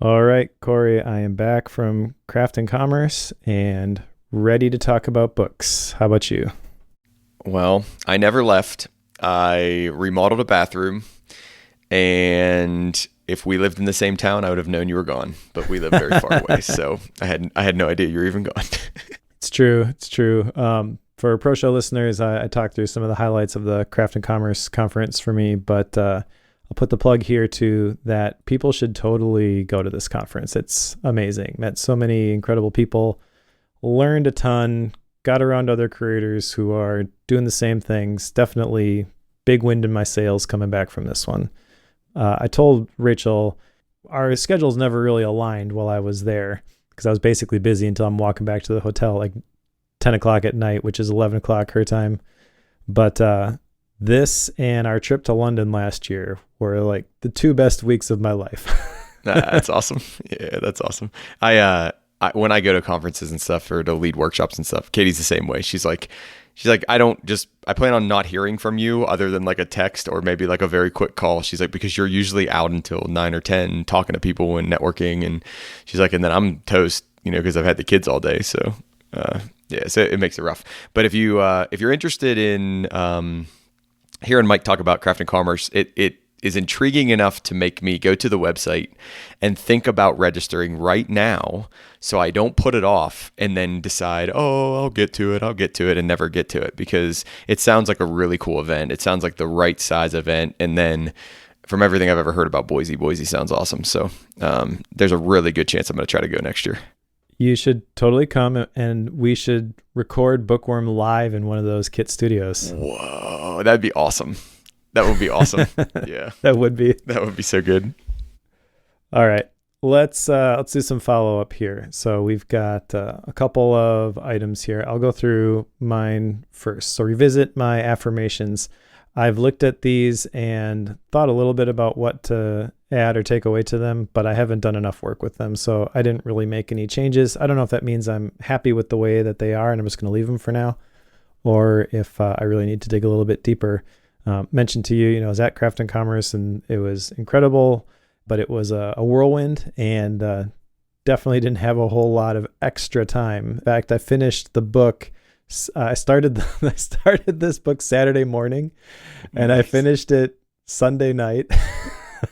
All right, Corey, I am back from Craft and Commerce and ready to talk about books. How about you? Well, I never left. I remodeled a bathroom, and if we lived in the same town, I would have known you were gone. But we live very far away, so I had no idea you were even gone. It's true. It's true. For Pro Show listeners, I talked through some of the highlights of the Craft and Commerce conference for me, but I'll put the plug here too that people should totally go to this conference. It's amazing. Met so many incredible people, learned a ton, got around other creators who are doing the same things. Definitely big wind in my sails coming back from this one. I told Rachel our schedules never really aligned while I was there because I was basically busy until I'm walking back to the hotel like 10 o'clock at night, which is 11 o'clock her time. But this and our trip to London last year were like the two best weeks of my life. That's awesome. Yeah, that's awesome. When I go to conferences and stuff or to lead workshops and stuff, Katie's the same way. She's like, I plan on not hearing from you other than like a text or maybe like a very quick call. She's like, because you're usually out until 9 or 10 talking to people and networking. And she's like, and then I'm toast, because I've had the kids all day. So, yeah, so it makes it rough. But if you're interested in, hearing Mike talk about craft and commerce, it is intriguing enough to make me go to the website and think about registering right now so I don't put it off and then decide, oh, I'll get to it and never get to it, because it sounds like a really cool event. It sounds like the right size event. And then from everything I've ever heard about Boise sounds awesome. So there's a really good chance I'm going to try to go next year. You should totally come, and we should record Bookworm live in one of those Kit studios. Whoa, that'd be awesome. That would be awesome. Yeah. That would be. That would be so good. All right. Let's do some follow up here. So we've got a couple of items here. I'll go through mine first. So revisit my affirmations. I've looked at these and thought a little bit about what to add or take away to them, but I haven't done enough work with them. So I didn't really make any changes. I don't know if that means I'm happy with the way that they are and I'm just going to leave them for now, or if I really need to dig a little bit deeper. Mentioned to you, I was at Craft and Commerce and it was incredible, but it was a whirlwind and definitely didn't have a whole lot of extra time. In fact, I finished the book. I started this book Saturday morning, and Nice. I finished it Sunday night.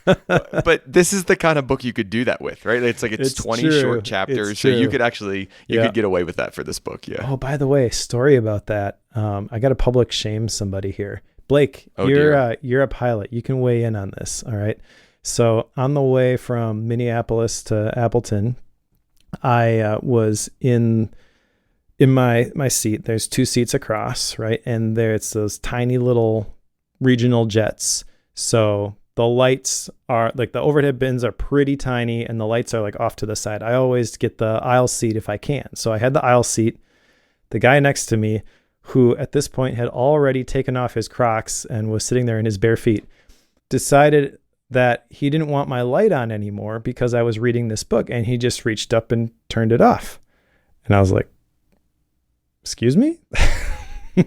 But this is the kind of book you could do that with, right? It's like it's 20 true. short chapters, It's so you true. could actually Yeah. could get away with that for this book. Yeah. Oh, by the way, story about that. I got to public shame somebody here. Blake, Oh dear. you're a pilot. You can weigh in on this. All right. So on the way from Minneapolis to Appleton, I was in my seat. There's two seats across, right? And it's those tiny little regional jets. So the lights are like the overhead bins are pretty tiny and the lights are like off to the side. I always get the aisle seat if I can. So I had the aisle seat. The guy next to me, who at this point had already taken off his Crocs and was sitting there in his bare feet, decided that he didn't want my light on anymore because I was reading this book, and he just reached up and turned it off. And I was like, excuse me?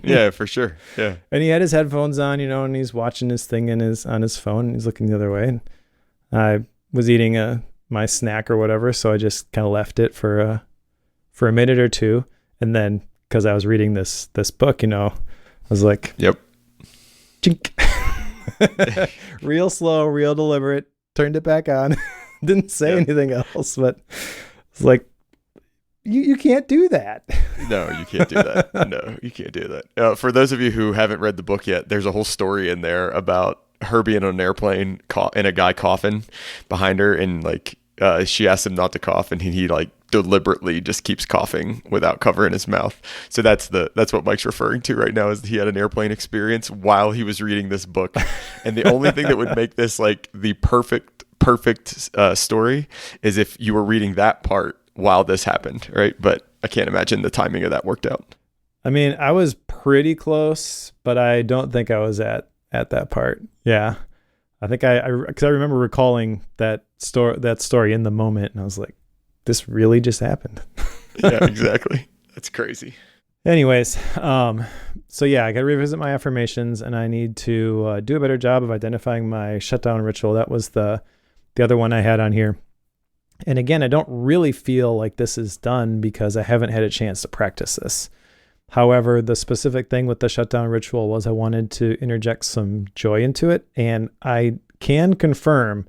Yeah, for sure. Yeah. And he had his headphones on, and he's watching his thing on his phone, and he's looking the other way. And I was eating my snack or whatever, so I just kind of left it for a minute or two, and then because I was reading this book, I was like, Yep. chink. Real slow, real deliberate. Turned it back on. Didn't say Yeah. anything else, but it's like, you can't do that. No, you can't do that. No, you can't do that. For those of you who haven't read the book yet, there's a whole story in there about her being on an airplane and a guy coughing behind her, and like she asked him not to cough, and he like deliberately just keeps coughing without covering his mouth. So that's what Mike's referring to right now, is he had an airplane experience while he was reading this book. And the only thing that would make this like the perfect story is if you were reading that part while this happened, right? But I can't imagine the timing of that worked out. I mean, I was pretty close, but I don't think I was at that part. Yeah. I think because I remember recalling that story in the moment, and I was like, this really just happened. Yeah, exactly. That's crazy. Anyways, so yeah, I got to revisit my affirmations, and I need to do a better job of identifying my shutdown ritual. That was the other one I had on here. And again, I don't really feel like this is done because I haven't had a chance to practice this. However, the specific thing with the shutdown ritual was I wanted to interject some joy into it. And I can confirm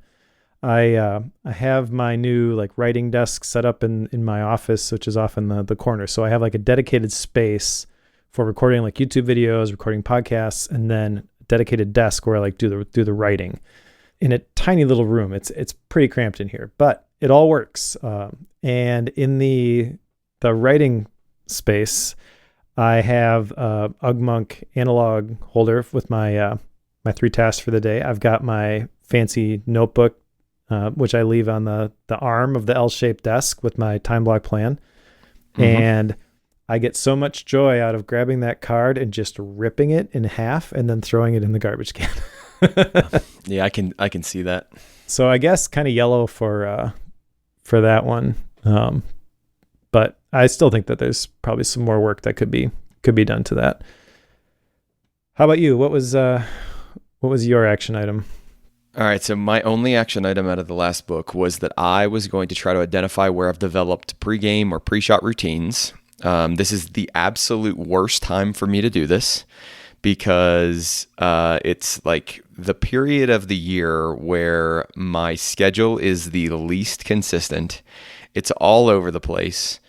I have my new like writing desk set up in my office, which is off in the corner. So I have like a dedicated space for recording like YouTube videos, recording podcasts, and then a dedicated desk where I like do the writing in a tiny little room. It's pretty cramped in here, but it all works. And in the writing space, I have a UgMonk analog holder with my 3 tasks for the day. I've got my fancy notebook, which I leave on the arm of the L-shaped desk with my time block plan. Mm-hmm. And I get so much joy out of grabbing that card and just ripping it in half and then throwing it in the garbage can. Yeah, I can see that. So I guess kind of yellow for that one. But I still think that there's probably some more work that could be done to that. How about you? What was your action item? All right, so my only action item out of the last book was that I was going to try to identify where I've developed pregame or pre-shot routines. This is the absolute worst time for me to do this because it's like the period of the year where my schedule is the least consistent. It's all over the place.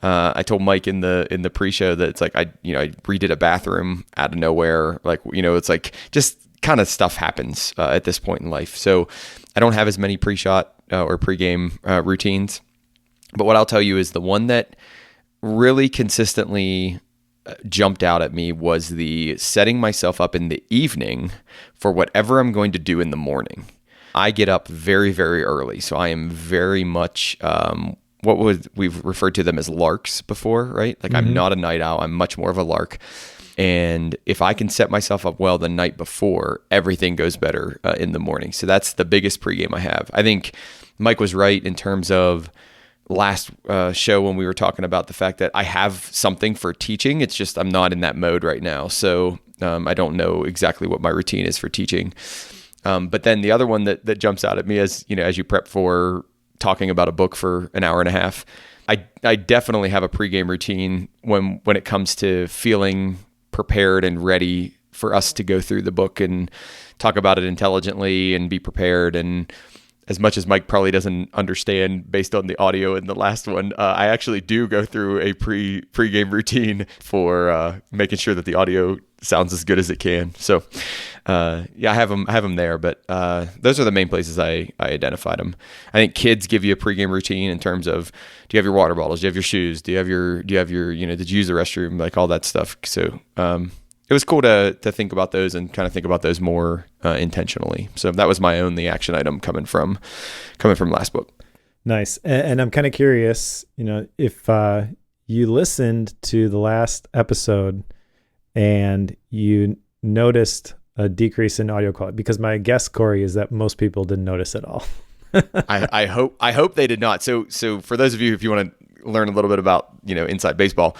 I told Mike in the pre-show that it's like I redid a bathroom out of nowhere. Like, it's like just kind of stuff happens at this point in life. So I don't have as many pre-shot or pre-game routines. But what I'll tell you is the one that really consistently jumped out at me was the setting myself up in the evening for whatever I'm going to do in the morning. I get up very, very early. So I am very much we've referred to them as larks before, right? Like, mm-hmm. I'm not a night owl. I'm much more of a lark. And if I can set myself up well the night before, everything goes better in the morning. So that's the biggest pregame I have. I think Mike was right in terms of last show when we were talking about the fact that I have something for teaching. It's just I'm not in that mode right now. So I don't know exactly what my routine is for teaching. But then the other one that jumps out at me as you prep for talking about a book for an hour and a half, I definitely have a pregame routine when it comes to feeling prepared and ready for us to go through the book and talk about it intelligently and be prepared. And as much as Mike probably doesn't understand based on the audio in the last one, I actually do go through a pregame routine for making sure that the audio sounds as good as it can. So I have them there, but those are the main places I identified them. I think kids give you a pregame routine in terms of, do you have your water bottles? Do you have your shoes? Do you have your did you use the restroom? Like all that stuff. So it was cool to think about those and kind of think about those more intentionally. So that was my only action item coming from last book. Nice. And I'm kind of curious, if you listened to the last episode and you noticed a decrease in audio quality, because my guess, Cory, is that most people didn't notice at all. I hope they did not. So for those of you, if you want to learn a little bit about, inside baseball,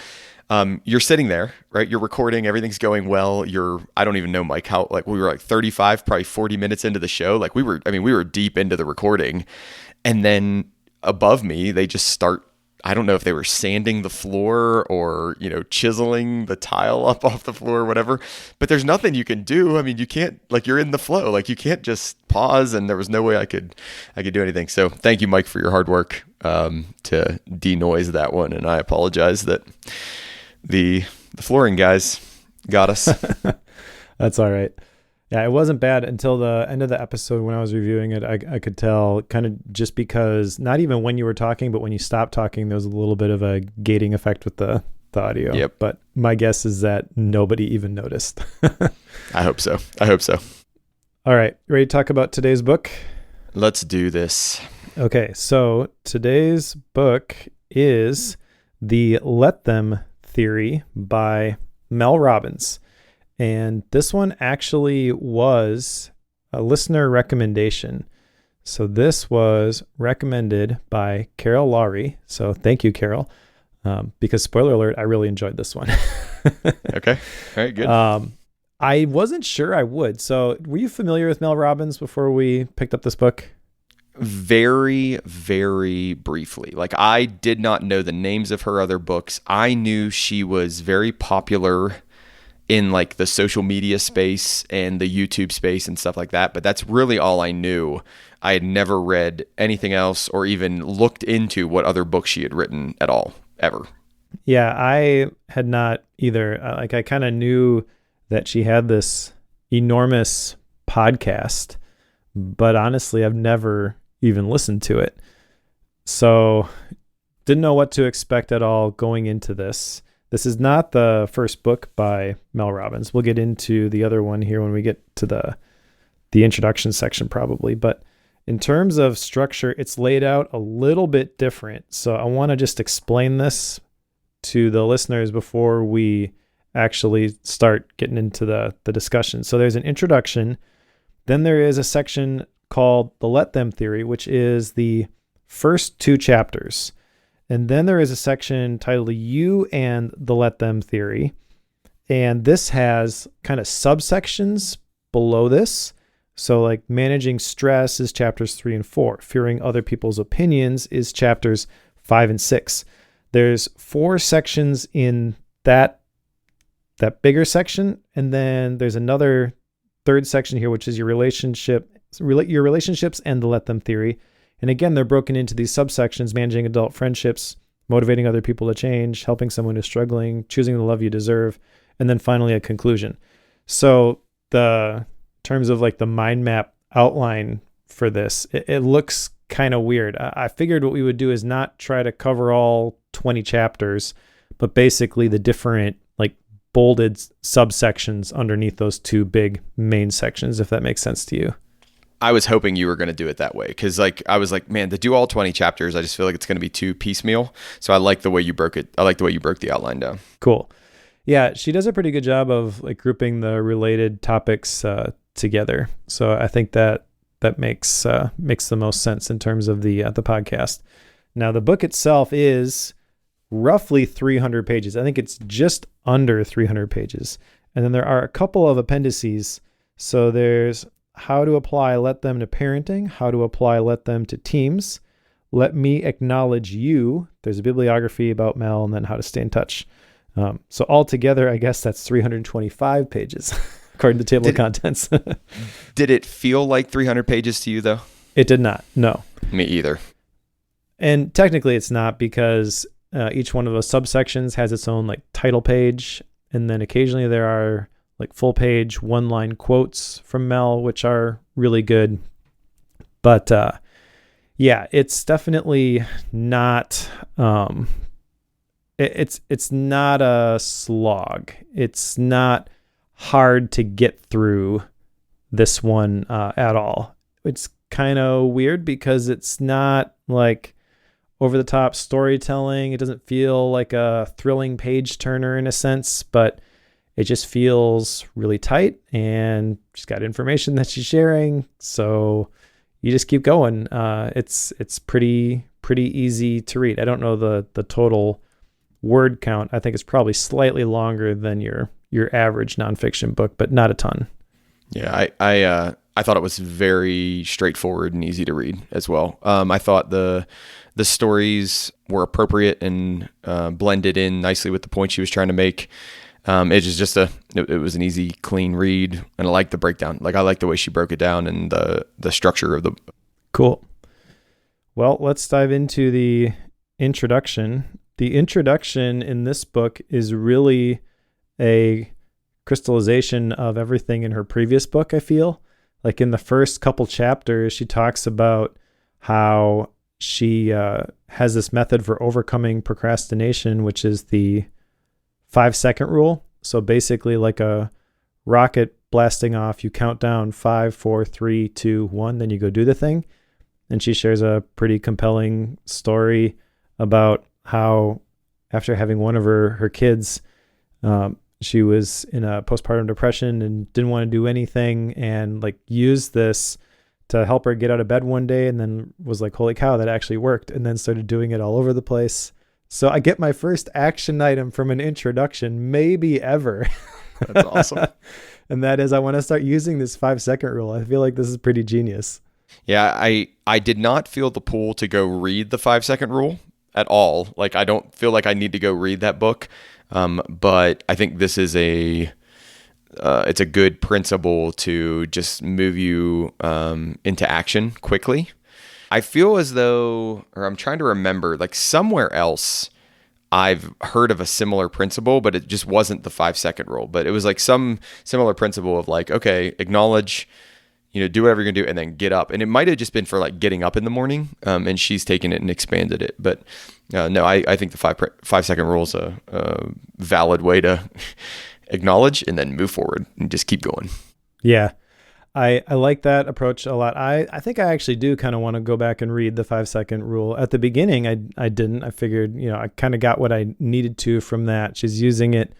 you're sitting there, right? You're recording, everything's going well. I don't even know, Mike, how, like, we were like 35, probably 40 minutes into the show. Like we were deep into the recording, and then above me, they just start, I don't know if they were sanding the floor or, chiseling the tile up off the floor or whatever, but there's nothing you can do. I mean, you can't, like, you're in the flow, like you can't just pause, and there was no way I could do anything. So thank you, Mike, for your hard work to denoise that one. And I apologize that the flooring guys got us. That's all right. Yeah, it wasn't bad until the end of the episode when I was reviewing it. I could tell, kind of just because not even when you were talking, but when you stopped talking, there was a little bit of a gating effect with the audio. Yep. But my guess is that nobody even noticed. I hope so. All right. Ready to talk about today's book? Let's do this. Okay. So today's book is The Let Them Theory by Mel Robbins. And this one actually was a listener recommendation. So this was recommended by Carol Lowry. So thank you, Carol. Because spoiler alert, I really enjoyed this one. Okay. All right, good. I wasn't sure I would. So were you familiar with Mel Robbins before we picked up this book? very, very briefly. Like, I did not know the names of her other books. I knew she was very popular in like the social media space and the YouTube space and stuff like that, but that's really all I knew. I had never read anything else or even looked into what other books she had written at all, ever. Yeah, I had not either. Like, I kind of knew that she had this enormous podcast, but honestly, I've never even listened to it. So didn't know what to expect at all going into this. This is not the first book by Mel Robbins. We'll get into the other one here when we get to the introduction section probably. But in terms of structure, it's laid out a little bit different. So I want to just explain this to the listeners before we actually start getting into the discussion. So there's an introduction. Then there is a section called the Let Them Theory, which is the first 2 chapters. And then there is a section titled You and the Let Them Theory. And this has kind of subsections below this. So like managing stress is chapters 3 and 4. Fearing other people's opinions is chapters 5 and 6. There's 4 sections in that bigger section. And then there's another 3rd section here, which is your relationships and the Let Them Theory. And again, they're broken into these subsections: managing adult friendships, motivating other people to change, helping someone who's struggling, choosing the love you deserve, and then finally a conclusion. So the terms of like the mind map outline for this, it looks kind of weird. I figured what we would do is not try to cover all 20 chapters, but basically the different like bolded subsections underneath those 2 big main sections, if that makes sense to you. I was hoping you were going to do it that way, because like I was like, man, to do all 20 chapters, I just feel like it's going to be too piecemeal. So I like the way you broke it. I like the way you broke the outline down. Cool. Yeah, she does a pretty good job of like grouping the related topics together. So I think that makes the most sense in terms of the podcast. Now the book itself is roughly 300 pages. I think it's just under 300 pages. And then there are a couple of appendices. So there's how to apply Let Them to parenting, how to apply Let Them to teams, Let Me Acknowledge You. There's a bibliography about Mel, and then how to stay in touch. So altogether, I guess that's 325 pages, according to the table of contents. Did it feel like 300 pages to you, though? It did not. No. Me either. And technically it's not, because each one of those subsections has its own like title page. And then occasionally there are like full page 1-line quotes from Mel, which are really good. But yeah, it's definitely not, it's not a slog. It's not hard to get through this one at all. It's kind of weird because it's not like over the top storytelling. It doesn't feel like a thrilling page turner in a sense, but it just feels really tight, and she's got information that she's sharing. So you just keep going. It's pretty easy to read. I don't know the total word count. I think it's probably slightly longer than your average nonfiction book, but not a ton. Yeah, I thought it was very straightforward and easy to read as well. I thought the stories were appropriate and blended in nicely with the point she was trying to make. It was just it was an easy, clean read, and I like the breakdown. Like, I like the way she broke it down and the structure of the. Cool. Well, let's dive into the introduction. The introduction in this book is really a crystallization of everything in her previous book, I feel. Like in the first couple chapters, she talks about how she has this method for overcoming procrastination, which is the 5-second rule. So basically like a rocket blasting off, you count down 5, 4, 3, 2, 1, then you go do the thing. And she shares a pretty compelling story about how after having one of her kids, she was in a postpartum depression and didn't want to do anything, and like used this to help her get out of bed one day, and then was like, holy cow, that actually worked, and then started doing it all over the place. So I get my first action item from an introduction, maybe ever. That's awesome. And that is, I want to start using this 5-second rule. I feel like this is pretty genius. Yeah, I did not feel the pull to go read the 5 second rule at all. Like I don't feel like I need to go read that book. But I think this is it's a good principle to just move you into action quickly. I feel as though, or I'm trying to remember, like somewhere else I've heard of a similar principle, but it just wasn't the 5 second rule. But it was like some similar principle of like, okay, acknowledge, do whatever you're gonna do, and then get up. And it might have just been for like getting up in the morning. And she's taken it and expanded it. But no, I think the 5 second rule is a valid way to acknowledge and then move forward and just keep going. Yeah. I like that approach a lot. I think I actually do kind of want to go back and read the 5 second rule. At the beginning, I didn't. I figured, I kind of got what I needed to from that. She's using it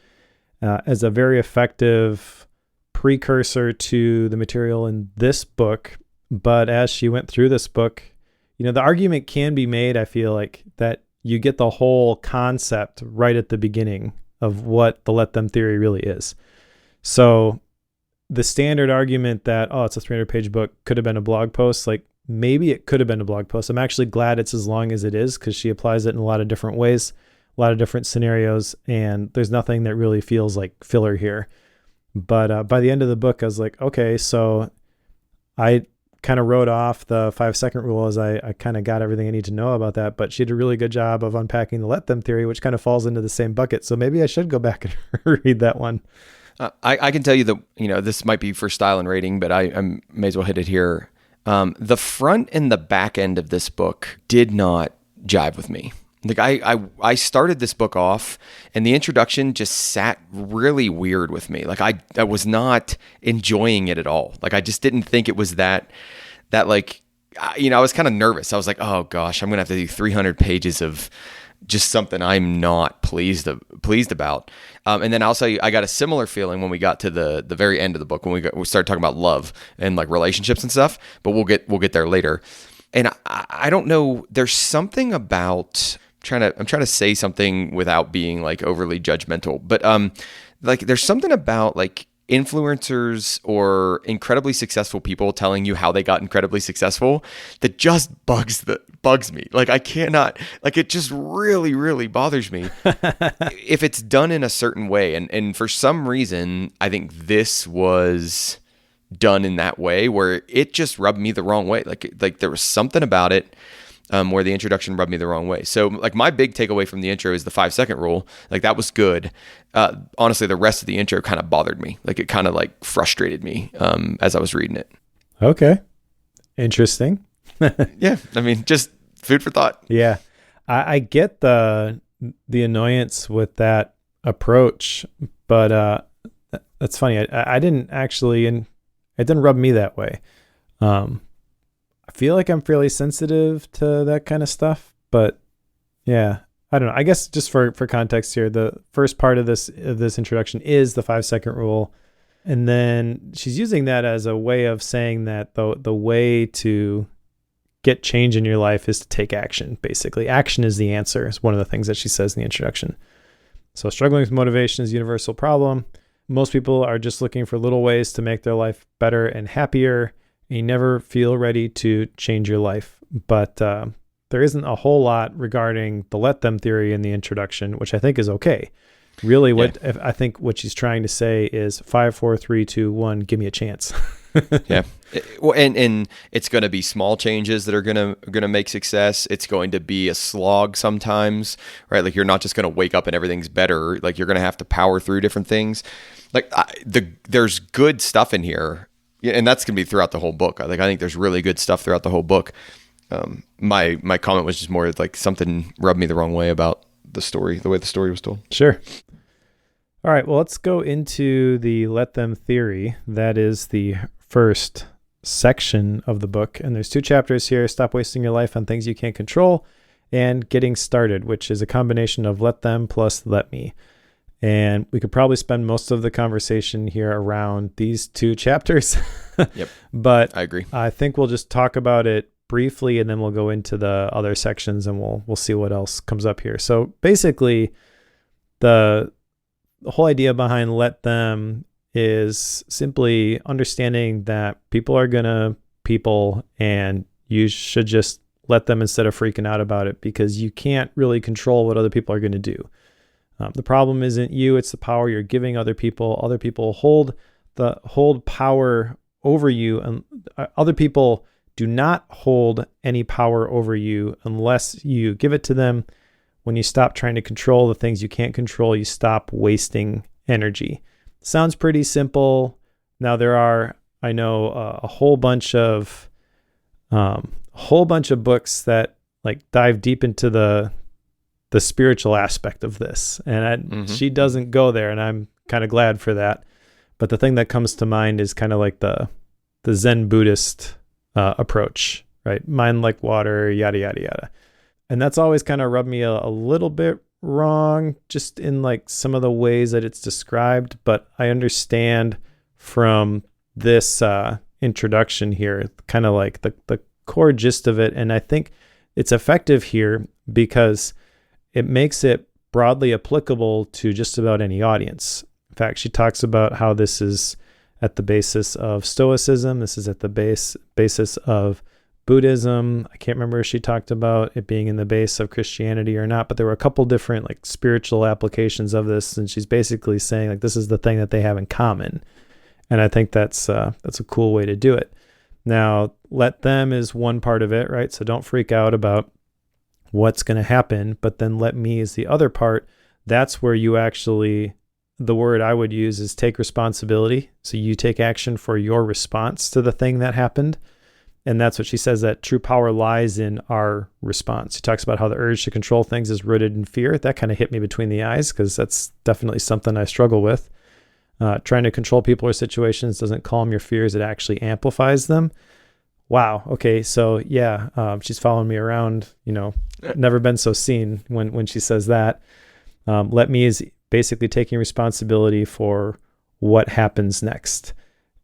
as a very effective precursor to the material in this book. But as she went through this book, the argument can be made, I feel like, that you get the whole concept right at the beginning of what the let them theory really is. So the standard argument that, it's a 300-page book, could have been a blog post, like maybe it could have been a blog post. I'm actually glad it's as long as it is because she applies it in a lot of different ways, a lot of different scenarios, and there's nothing that really feels like filler here. But by the end of the book, I was like, okay, so I kind of wrote off the 5 second rule as I kind of got everything I need to know about that, but she did a really good job of unpacking the let them theory, which kind of falls into the same bucket. So maybe I should go back and read that one. I can tell you that, this might be for style and rating, but I may as well hit it here. The front and the back end of this book did not jive with me. Like I started this book off and the introduction just sat really weird with me. Like I was not enjoying it at all. Like I just didn't think it was that like, I was kind of nervous. I was like, oh gosh, I'm going to have to do 300 pages of just something I'm not pleased about. And then also I got a similar feeling when we got to the very end of the book, when we started talking about love and like relationships and stuff, but we'll get there later. And I don't know, there's something about I'm trying to say something without being like overly judgmental, but like there's something about like influencers or incredibly successful people telling you how they got incredibly successful that just bugs me. Like I cannot, like it just really, really bothers me if it's done in a certain way. And for some reason, I think this was done in that way where it just rubbed me the wrong way. Like there was something about it where the introduction rubbed me the wrong way. So like my big takeaway from the intro is the 5 second rule. Like that was good. Honestly, the rest of the intro kind of bothered me. Like it kind of like frustrated me as I was reading it. Okay. Interesting. Yeah. I mean, just food for thought. Yeah. I get the annoyance with that approach, but that's funny. I didn't actually, and it didn't rub me that way. I feel like I'm fairly sensitive to that kind of stuff, but yeah, I don't know. I guess just for context here, the first part of this introduction is the 5 second rule. And then she's using that as a way of saying that the way to get change in your life is to take action. Basically, action is the answer is one of the things that she says in the introduction. So struggling with motivation is a universal problem. Most people are just looking for little ways to make their life better and happier. And you never feel ready to change your life. But there isn't a whole lot regarding the let them theory in the introduction, which I think is okay. Really, I think what she's trying to say is 5, 4, 3, 2, 1, give me a chance. Yeah. Well, and it's going to be small changes that are going to make success. It's going to be a slog sometimes, right? Like you're not just going to wake up and everything's better. Like you're going to have to power through different things. Like there's good stuff in here. Yeah, and that's going to be throughout the whole book. I think there's really good stuff throughout the whole book. My comment was just more like something rubbed me the wrong way about the story, the way the story was told. Sure. All right, well, let's go into the let them theory. That is the first section of the book. And there's 2 chapters here, Stop Wasting Your Life on Things You Can't Control, and Getting Started, which is a combination of let them plus let me. And we could probably spend most of the conversation here around these 2 chapters. Yep. But I agree. I think we'll just talk about it briefly and then we'll go into the other sections and we'll see what else comes up here. So basically the whole idea behind let them is simply understanding that people are going to people, and you should just let them instead of freaking out about it, because you can't really control what other people are going to do. The problem isn't you, it's the power you're giving other people. Other people hold power over you, and other people do not hold any power over you unless you give it to them. When you stop trying to control the things you can't control, you stop wasting energy. Sounds pretty simple. Now there are, I know, a whole bunch of books that like dive deep into the spiritual aspect of this, and she doesn't go there, and I'm kind of glad for that. But the thing that comes to mind is kind of like the Zen Buddhist approach, right? Mind like water, yada yada yada. And that's always kind of rubbed me a little bit wrong, just in like some of the ways that it's described. But I understand from this introduction here, kind of like the core gist of it. And I think it's effective here because it makes it broadly applicable to just about any audience. In fact, she talks about how this is at the basis of Stoicism. This is at the basis of Buddhism. I can't remember if she talked about it being in the base of Christianity or not, but there were a couple different like spiritual applications of this, and she's basically saying like this is the thing that they have in common. And I think that's a cool way to do it. Now, let them is one part of it, right? So don't freak out about what's going to happen, but then let me is the other part. That's where you actually, the word I would use is take responsibility. So you take action for your response to the thing that happened. And that's what she says, that true power lies in our response. She talks about how the urge to control things is rooted in fear. That kind of hit me between the eyes because that's definitely something I struggle with. Trying to control people or situations doesn't calm your fears. It actually amplifies them. Wow. Okay. So yeah, she's following me around, never been so seen when she says that. Let me is basically taking responsibility for what happens next.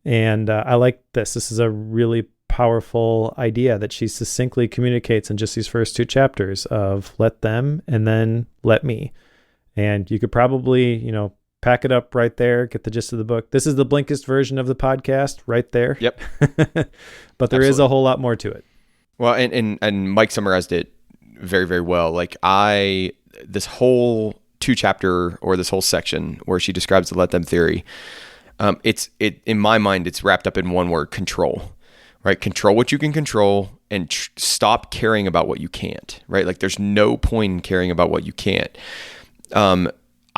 And I like this. This is a really powerful idea that she succinctly communicates in just these first two chapters of let them and then let me. And you could probably, pack it up right there, get the gist of the book. This is the Blinkist version of the podcast right there. Yep. But there is a whole lot more to it. Well, and Mike summarized it very, very well. Like this whole two-chapter or this whole section where she describes the let them theory, in my mind, it's wrapped up in one word: control. Right? Control what you can control and stop caring about what you can't, right? Like there's no point in caring about what you can't.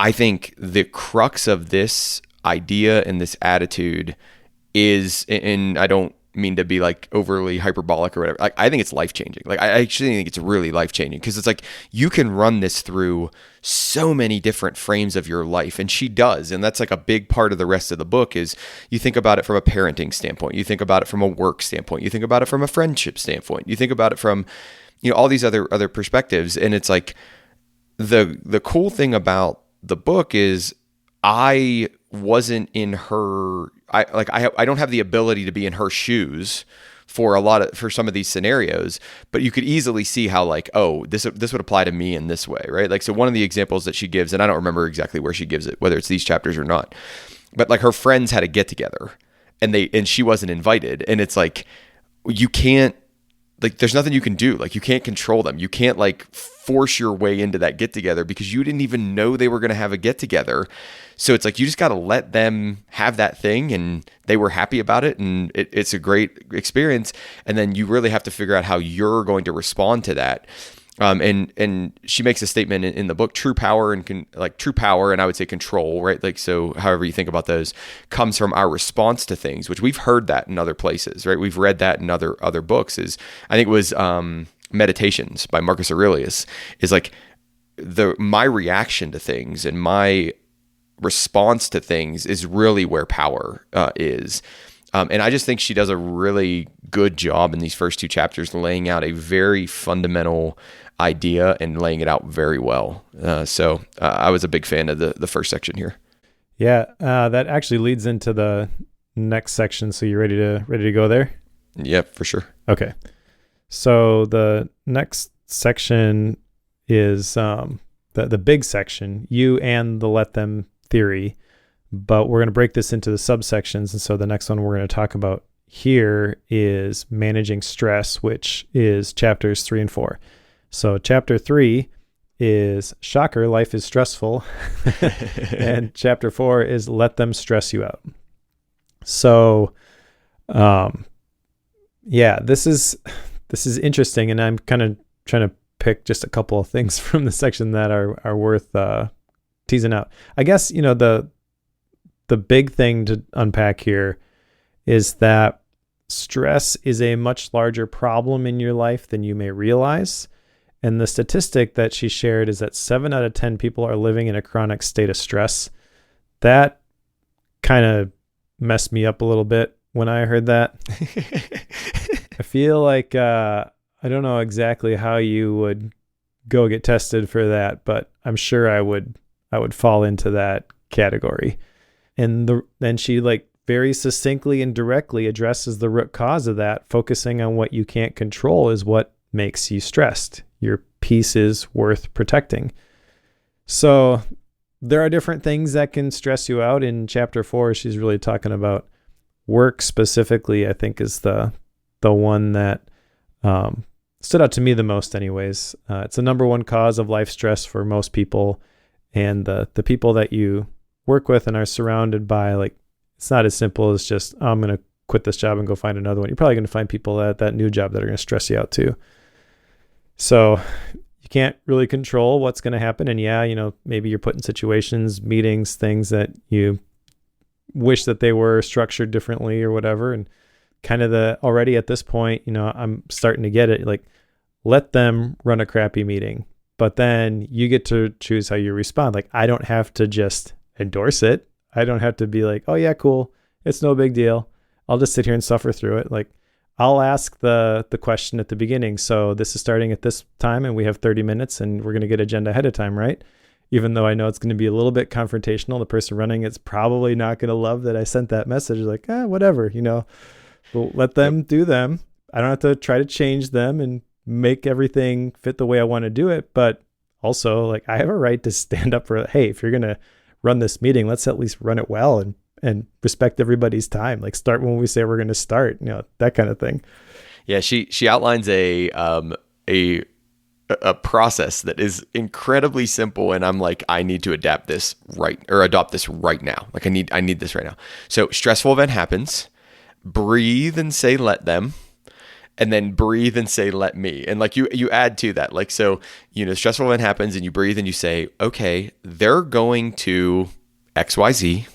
I think the crux of this idea and this attitude is, and I don't mean to be like overly hyperbolic or whatever. Like, I think it's life-changing. Like I actually think it's really life-changing because it's like you can run this through so many different frames of your life, and she does. And that's like a big part of the rest of the book is you think about it from a parenting standpoint, you think about it from a work standpoint, you think about it from a friendship standpoint, you think about it from, all these other perspectives. And it's like the cool thing about the book is I wasn't in her. I don't have the ability to be in her shoes for some of these scenarios, but you could easily see how like, oh, this would apply to me in this way, right? Like, so one of the examples that she gives, and I don't remember exactly where she gives it, whether it's these chapters or not, but like her friends had a get together and she wasn't invited, and it's like you can't. Like, there's nothing you can do. Like, you can't control them. You can't like force your way into that get together because you didn't even know they were going to have a get together. So it's like, you just got to let them have that thing, and they were happy about it. And it's a great experience. And then you really have to figure out how you're going to respond to that. And she makes a statement in the book, true power and I would say control, right? Like, so however you think about those comes from our response to things, which we've heard that in other places, right? We've read that in other books. I think it was Meditations by Marcus Aurelius, is like my reaction to things and my response to things is really where power is. And I just think she does a really good job in these first two chapters laying out a very fundamental idea and laying it out very well. So I was a big fan of the first section here. Yeah, that actually leads into the next section. So you ready to go there? Yeah, for sure. Okay. So the next section is the big section, you and the let them theory. But we're going to break this into the subsections. And so the next one, we're going to talk about here is managing stress, which is chapters 3 and 4. So chapter 3 is shocker, life is stressful. And chapter 4 is let them stress you out. So, yeah, this is interesting. And I'm kind of trying to pick just a couple of things from the section that are worth teasing out. I guess, the big thing to unpack here is that stress is a much larger problem in your life than you may realize. And the statistic that she shared is that 7 out of 10 people are living in a chronic state of stress. That kind of messed me up a little bit when I heard that. I feel like I don't know exactly how you would go get tested for that, but I'm sure I would fall into that category. And then she very succinctly and directly addresses the root cause of that. Focusing on what you can't control is what makes you stressed. Your peace is worth protecting. So there are different things that can stress you out. In chapter 4, she's really talking about work specifically, I think is the one that stood out to me the most anyways. It's the number one cause of life stress for most people. And the people that you work with and are surrounded by, it's not as simple as just, oh, I'm going to quit this job and go find another one. You're probably going to find people at that new job that are going to stress you out too. So you can't really control what's going to happen. And yeah, maybe you're put in situations, meetings, things that you wish that they were structured differently or whatever. And kind of already at this point, I'm starting to get it. Let them run a crappy meeting, but then you get to choose how you respond. I don't have to just endorse it. I don't have to be like, oh yeah, cool. It's no big deal. I'll just sit here and suffer through it. I'll ask the question at the beginning. So this is starting at this time and we have 30 minutes and we're going to get agenda ahead of time, right? Even though I know it's going to be a little bit confrontational. The person running it's probably not going to love that I sent that message. Whatever, we'll let them do them. I don't have to try to change them and make everything fit the way I want to do it. But also I have a right to stand up for, hey, if you're going to run this meeting, let's at least run it well and respect everybody's time. Start when we say we're going to start, that kind of thing. Yeah. She outlines a process that is incredibly simple. And I'm I need to adopt this right now. I need this right now. So stressful event happens, breathe and say, let them, and then breathe and say, let me. And you add to that, so, stressful event happens and you breathe and you say, okay, they're going to XYZ.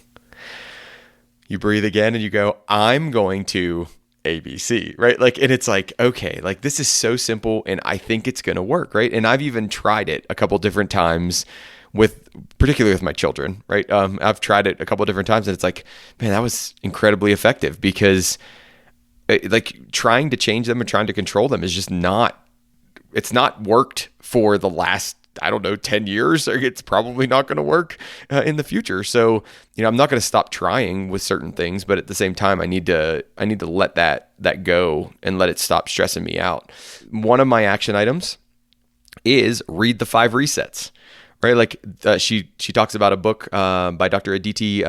You breathe again and you go, I'm going to ABC, right? And it's okay, this is so simple and I think it's going to work, right? And I've even tried it a couple different times particularly with my children, right? I've tried it a couple different times and it's man, that was incredibly effective because trying to change them and trying to control them is just it's not worked for the last, 10 years. It's probably not going to work in the future. So, I'm not going to stop trying with certain things, but at the same time, I need to let that go and let it stop stressing me out. One of my action items is read the 5 resets, right? She talks about a book by Dr. Aditi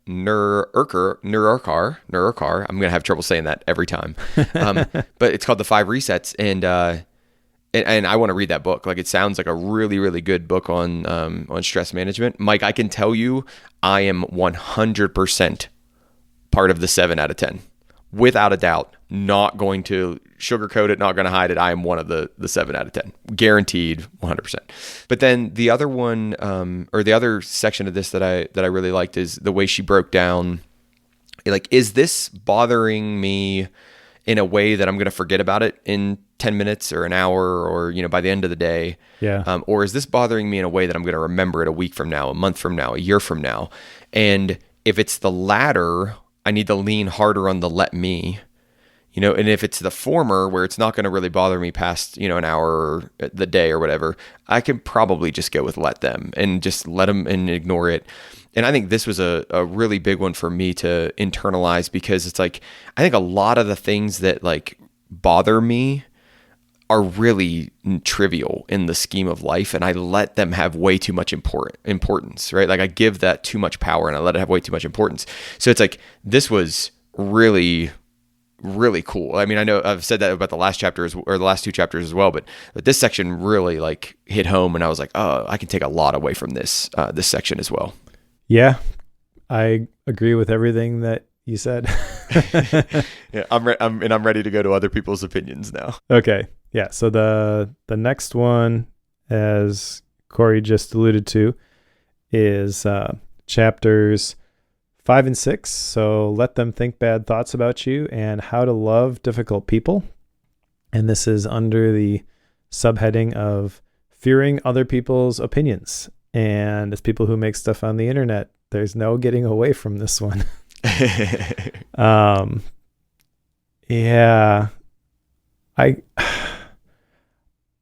Nerurkar. I'm going to have trouble saying that every time. But it's called The 5 Resets. And I want to read that book. It sounds like a really, really good book on stress management. Mike, I can tell you, I am 100% part of the 7 out of 10, without a doubt. Not going to sugarcoat it, not going to hide it. I am one of the 7 out of 10, guaranteed 100%. But then the other one, or the other section of this that I really liked is the way she broke down, is this bothering me in a way that I'm going to forget about it in 10 minutes or an hour or, by the end of the day? Yeah. Or is this bothering me in a way that I'm going to remember it a week from now, a month from now, a year from now? And if it's the latter, I need to lean harder on the let me, and if it's the former where it's not going to really bother me past, an hour or the day or whatever, I can probably just go with let them and just let them and ignore it. And I think this was a really big one for me to internalize because it's I think a lot of the things that bother me are really trivial in the scheme of life, and I let them have way too much importance, right? I give that too much power and I let it have way too much importance. So it's this was really really cool. I mean, I know I've said that about the last chapter or the last two chapters as well, but this section really like hit home, and I was like, oh, I can take a lot away from this section as well. Yeah, I agree with everything that you said. Yeah, I'm ready to go to other people's opinions now. Okay. Yeah. So the next one, as Cory just alluded to, is chapters 5 and 6. So let them think bad thoughts about you and how to love difficult people. And this is under the subheading of fearing other people's opinions. And as people who make stuff on the internet, there's no getting away from this one. Yeah,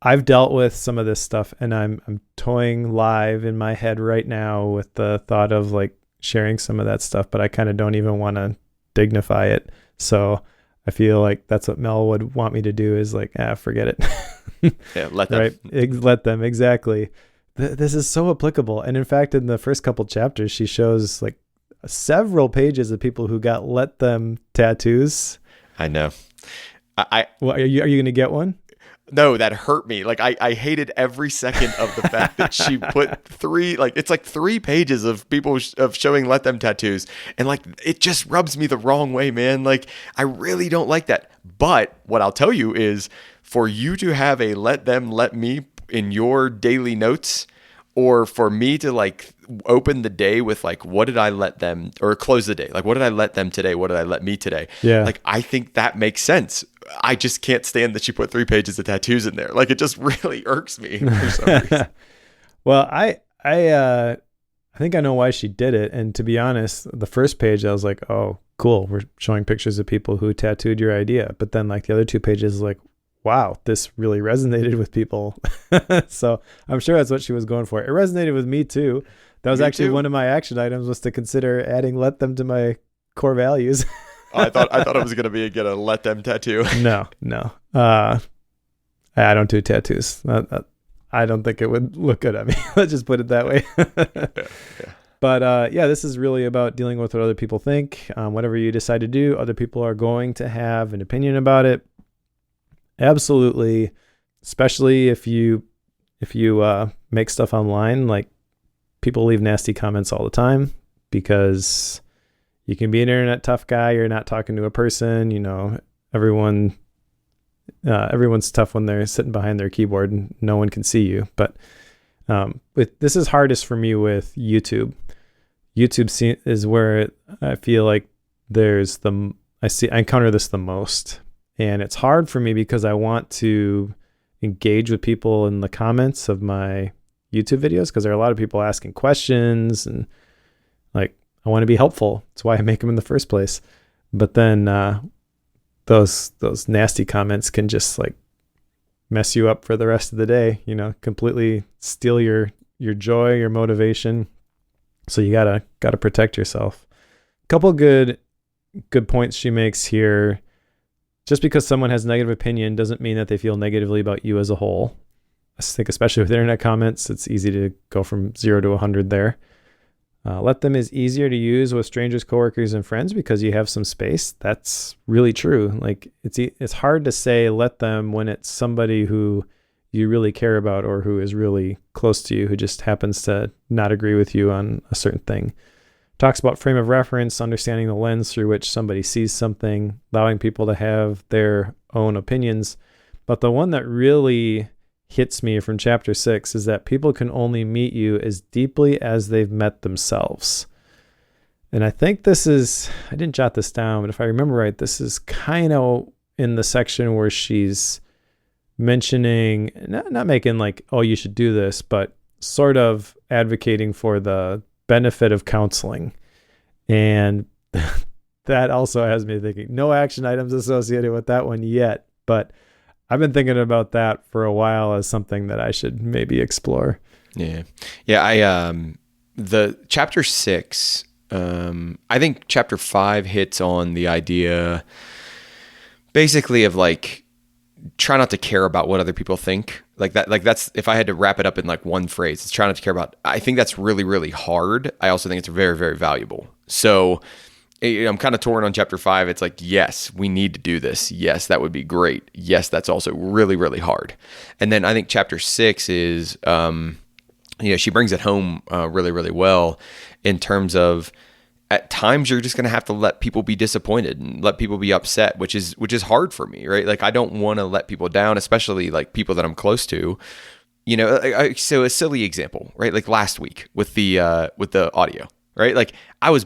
I've dealt with some of this stuff, and I'm toying live in my head right now with the thought of like sharing some of that stuff, but I kind of don't even want to dignify it. So I feel like that's what Mel would want me to do, is like, forget it. Yeah, let them. Right? Let them, exactly. This is so applicable. And in fact, in the first couple chapters, she shows like several pages of people who got let them tattoos. I know. Well, are you going to get one? No, that hurt me. Like I hated every second of the fact that she put it's like 3 pages of people of showing let them tattoos. And like, it just rubs me the wrong way, man. Like, I really don't like that. But what I'll tell you is, for you to have a let them, let me in your daily notes, or for me to like open the day with like, what did I let them, or close the day, like, what did I let them today? What did I let me today? Yeah. Like, I think that makes sense. I just can't stand that she put 3 pages of tattoos in there. Like, it just really irks me for some reason. Well, I think I know why she did it. And to be honest, the first page, I was like, oh, cool, we're showing pictures of people who tattooed your idea. But then like the other 2 pages, like, wow, this really resonated with people. So I'm sure that's what she was going for. It resonated with me too. That was actually one of my action items, was to consider adding let them to my core values. I thought it was going to be get a let them tattoo. No. I don't do tattoos. I don't think it would look good on me. Let's just put it that way. Yeah. But this is really about dealing with what other people think. Whatever you decide to do, other people are going to have an opinion about it. Absolutely. Especially if you make stuff online, like, people leave nasty comments all the time, because you can be an internet tough guy. You're not talking to a person, everyone's tough when they're sitting behind their keyboard and no one can see you. But this is hardest for me with YouTube. YouTube is where I feel like I encounter this the most. And it's hard for me because I want to engage with people in the comments of my YouTube videos, because there are a lot of people asking questions, and like, I want to be helpful. That's why I make them in the first place. But then those nasty comments can just like mess you up for the rest of the day, completely steal your joy, your motivation. So you gotta protect yourself. A couple good points she makes here. Just because someone has a negative opinion doesn't mean that they feel negatively about you as a whole. I think especially with internet comments, it's easy to go from 0 to 100 there. Let them is easier to use with strangers, coworkers, and friends because you have some space. That's really true. Like, it's hard to say let them when it's somebody who you really care about, or who is really close to you, who just happens to not agree with you on a certain thing. Talks about frame of reference, understanding the lens through which somebody sees something, allowing people to have their own opinions. But the one that really hits me from chapter 6 is that people can only meet you as deeply as they've met themselves. And I think this is, I didn't jot this down, but if I remember right, this is kind of in the section where she's mentioning, not making like, oh, you should do this, but sort of advocating for the benefit of counseling. And that also has me thinking, no action items associated with that one yet, but I've been thinking about that for a while as something that I should maybe explore. Yeah. The chapter 6, I think chapter 5 hits on the idea basically of like, try not to care about what other people think. Like that's, if I had to wrap it up in like one phrase, it's try not to care about. I think that's really, really hard. I also think it's very, very valuable. So I'm kind of torn on chapter 5. It's like, yes, we need to do this. Yes, that would be great. Yes, that's also really, really hard. And then I think chapter 6 is, she brings it home really, really well in terms of at times you're just going to have to let people be disappointed and let people be upset, which is hard for me, right? Like I don't want to let people down, especially like people that I'm close to. So a silly example, right? Like last week with the audio, right? Like I was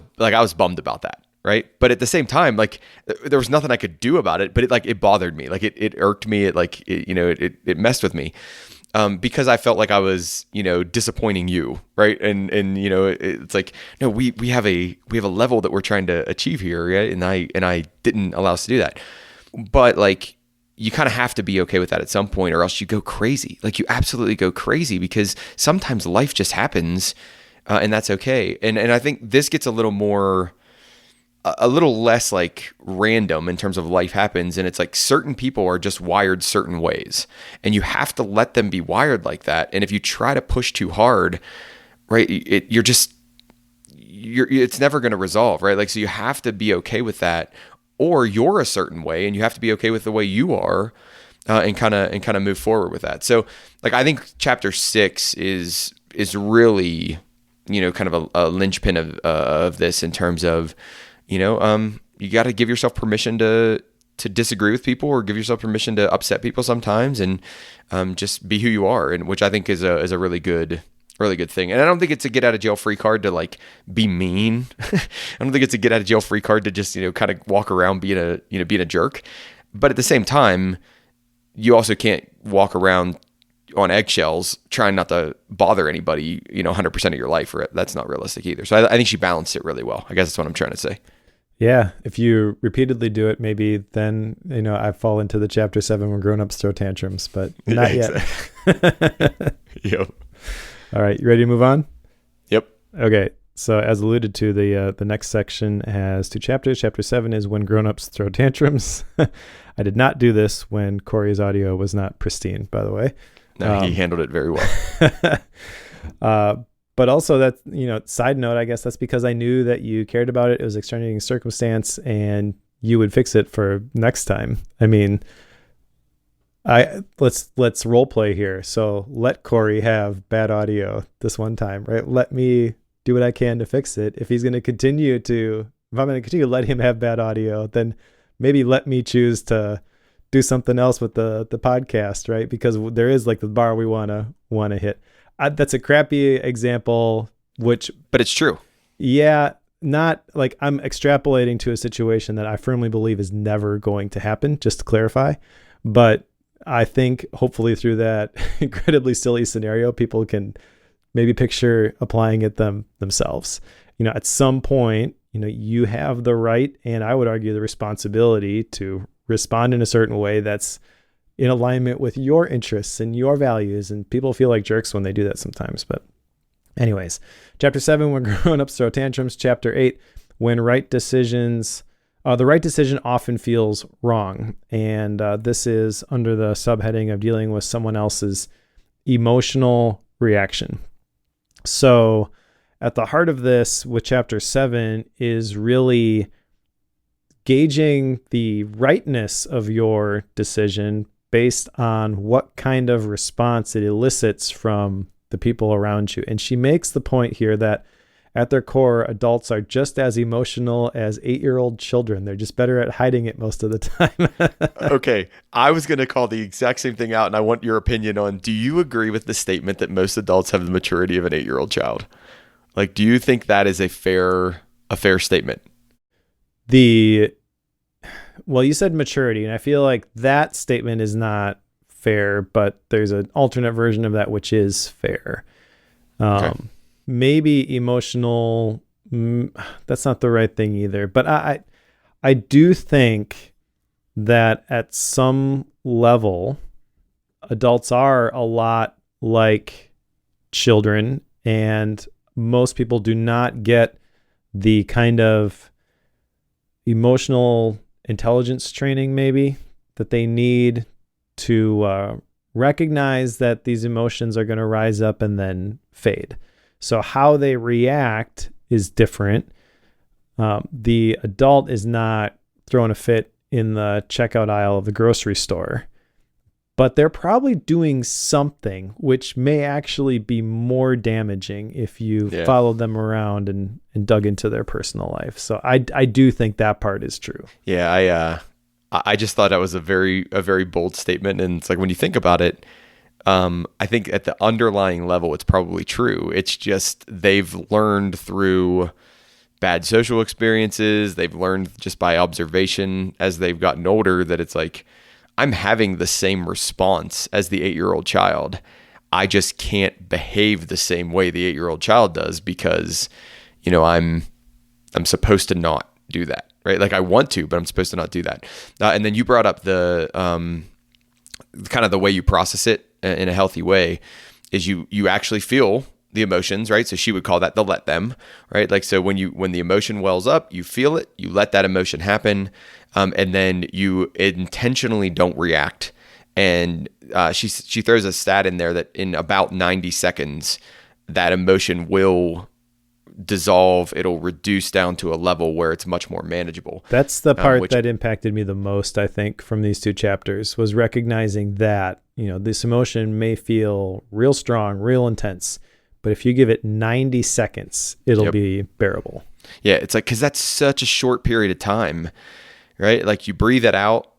bummed about that, right? But at the same time, like there was nothing I could do about it, but it bothered me. Like it irked me. It messed with me. Because I felt like I was, disappointing you, right? And it's like, no, we have a level that we're trying to achieve here, right? And I didn't allow us to do that. But like, you kind of have to be okay with that at some point, or else you go crazy. Like you absolutely go crazy because sometimes life just happens, and that's okay. And I think this gets a little less like random in terms of life happens. And it's like certain people are just wired certain ways and you have to let them be wired like that. And if you try to push too hard, right, it's never going to resolve, right? Like, so you have to be okay with that, or you're a certain way and you have to be okay with the way you are, and kind of move forward with that. So like, I think chapter 6 is really, kind of a linchpin of this in terms of, you got to give yourself permission to disagree with people, or give yourself permission to upset people sometimes, and just be who you are, and which I think is a really good thing. And I don't think it's a get out of jail free card to like be mean. I don't think it's a get out of jail free card to just kind of walk around being a jerk. But at the same time, you also can't walk around on eggshells trying not to bother anybody 100% of your life. That's not realistic either. So I think she balanced it really well. I guess that's what I'm trying to say. Yeah, if you repeatedly do it, maybe then, I fall into the chapter 7 when grown-ups throw tantrums, but not yet. Yep. All right, you ready to move on? Yep. Okay, so as alluded to, the next section has 2 chapters. Chapter 7 is when grown-ups throw tantrums. I did not do this when Cory's audio was not pristine, by the way. No, he handled it very well. But also that, side note, I guess that's because I knew that you cared about it. It was extenuating circumstance and you would fix it for next time. I mean, let's role play here. So let Cory have bad audio this one time, right? Let me do what I can to fix it. If I'm going to continue to let him have bad audio, then maybe let me choose to do something else with the podcast, right? Because there is like the bar we want to hit. That's a crappy example, but it's true. Yeah, not like I'm extrapolating to a situation that I firmly believe is never going to happen, just to clarify. But I think hopefully through that incredibly silly scenario, people can maybe picture applying it themselves. At some point, you have the right, and I would argue the responsibility to respond in a certain way that's in alignment with your interests and your values. And people feel like jerks when they do that sometimes. But anyways, chapter 7, when grown-ups throw tantrums. Chapter 8, when the right decision often feels wrong. And this is under the subheading of dealing with someone else's emotional reaction. So at the heart of this with chapter 7 is really gauging the rightness of your decision based on what kind of response it elicits from the people around you. And she makes the point here that at their core, adults are just as emotional as 8-year-old children. They're just better at hiding it most of the time. Okay. I was going to call the exact same thing out, and I want your opinion on, do you agree with the statement that most adults have the maturity of an 8-year-old child? Like, do you think that is a fair statement? Well, you said maturity, and I feel like that statement is not fair, but there's an alternate version of that which is fair. Okay. Maybe emotional, that's not the right thing either. But I do think that at some level, adults are a lot like children, and most people do not get the kind of emotional intelligence training maybe that they need to recognize that these emotions are going to rise up and then fade. So how they react is different. The adult is not throwing a fit in the checkout aisle of the grocery store, but they're probably doing something which may actually be more damaging if you followed them around and dug into their personal life. So I do think that part is true. Yeah, I just thought that was a very bold statement, and it's like when you think about it, I think at the underlying level, it's probably true. It's just they've learned through bad social experiences. They've learned just by observation as they've gotten older that it's like, I'm having the same response as the 8-year-old child. I just can't behave the same way the 8-year-old child does because, I'm supposed to not do that, right? Like I want to, but I'm supposed to not do that. And then you brought up the kind of the way you process it in a healthy way is you actually feel the emotions, right? So she would call that the let them, right? Like, so when the emotion wells up, you feel it, you let that emotion happen. And then you intentionally don't react. And she throws a stat in there that in about 90 seconds, that emotion will dissolve. It'll reduce down to a level where it's much more manageable. That's the part that impacted me the most, I think, from these two chapters, was recognizing that, this emotion may feel real strong, real intense, but if you give it 90 seconds, it'll be bearable. Yeah, it's like, because that's such a short period of time, right? Like you breathe it out,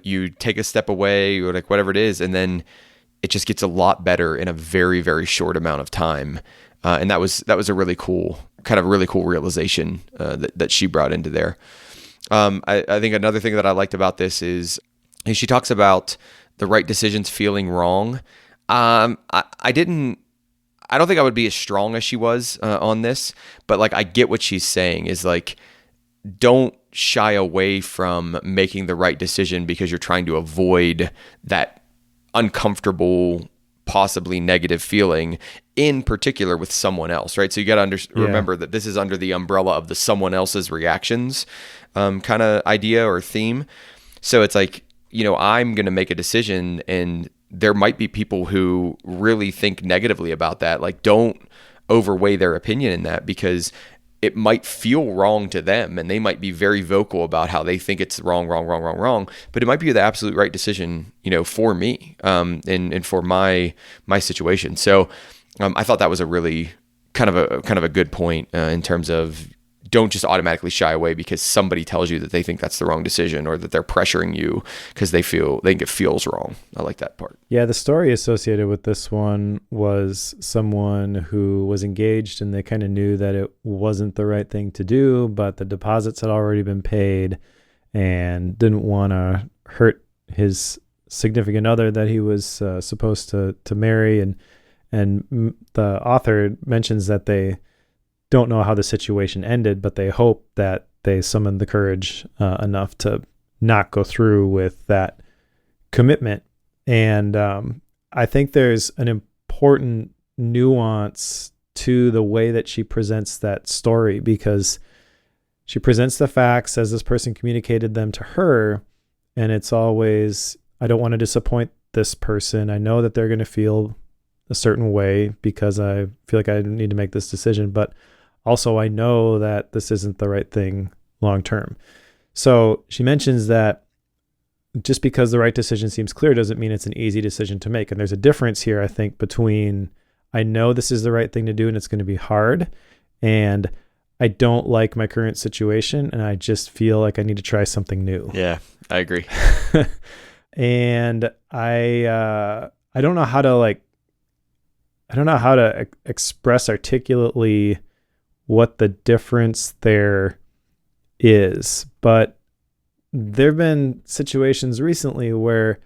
you take a step away or like whatever it is, and then it just gets a lot better in a very, very short amount of time. And that was a really cool realization that she brought into there. I think another thing that I liked about this is she talks about the right decisions feeling wrong. I don't think I would be as strong as she was on this, but like I get what she's saying is like, don't shy away from making the right decision because you're trying to avoid that uncomfortable, possibly negative feeling, in particular with someone else, right? So you got to remember that this is under the umbrella of the someone else's reactions kind of idea or theme. So it's like, I'm going to make a decision, and there might be people who really think negatively about that. Like, don't overweigh their opinion in that because it might feel wrong to them, and they might be very vocal about how they think it's wrong, but it might be the absolute right decision, for me, and for my situation. So, I thought that was a really kind of a good point in terms of don't just automatically shy away because somebody tells you that they think that's the wrong decision or that they're pressuring you because they think it feels wrong. I like that part. Yeah, the story associated with this one was someone who was engaged and they kind of knew that it wasn't the right thing to do, but the deposits had already been paid and didn't want to hurt his significant other that he was supposed to marry. And the author mentions that they don't know how the situation ended, but they hope that they summoned the courage enough to not go through with that commitment. And I think there's an important nuance to the way that she presents that story, because she presents the facts as this person communicated them to her. And it's always, I don't want to disappoint this person. I know that they're going to feel a certain way because I feel like I need to make this decision, but also I know that this isn't the right thing long term. So she mentions that just because the right decision seems clear doesn't mean it's an easy decision to make. And there's a difference here, I think, between I know this is the right thing to do and it's going to be hard, and I don't like my current situation and I just feel like I need to try something new. Yeah, I agree. And I don't know how to express articulately what the difference there is, but there've been situations recently where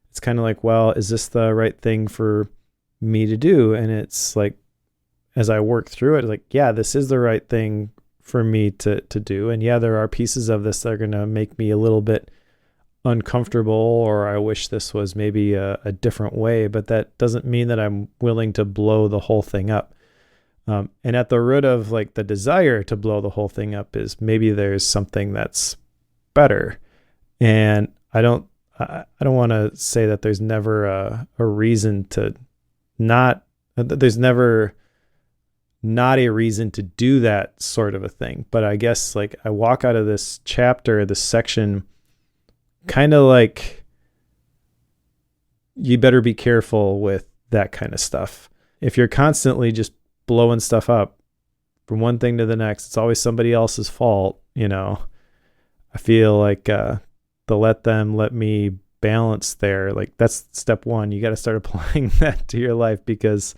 it's kind of like, well, is this the right thing for me to do? And it's like, as I work through it, like, yeah, this is the right thing for me to do. And yeah, there are pieces of this that are going to make me a little bit uncomfortable, or I wish this was maybe a different way, but that doesn't mean that I'm willing to blow the whole thing up. And at the root of like the desire to blow the whole thing up is maybe there's something that's better. And I don't want to say that there's never a reason to not, there's never not a reason to do that sort of a thing. But I guess like I walk out of this chapter, this section, kind of like, you better be careful with that kind of stuff. If you're constantly just blowing stuff up from one thing to the next, it's always somebody else's fault. I feel like the let them, let me balance there. Like that's step one. You got to start applying that to your life, because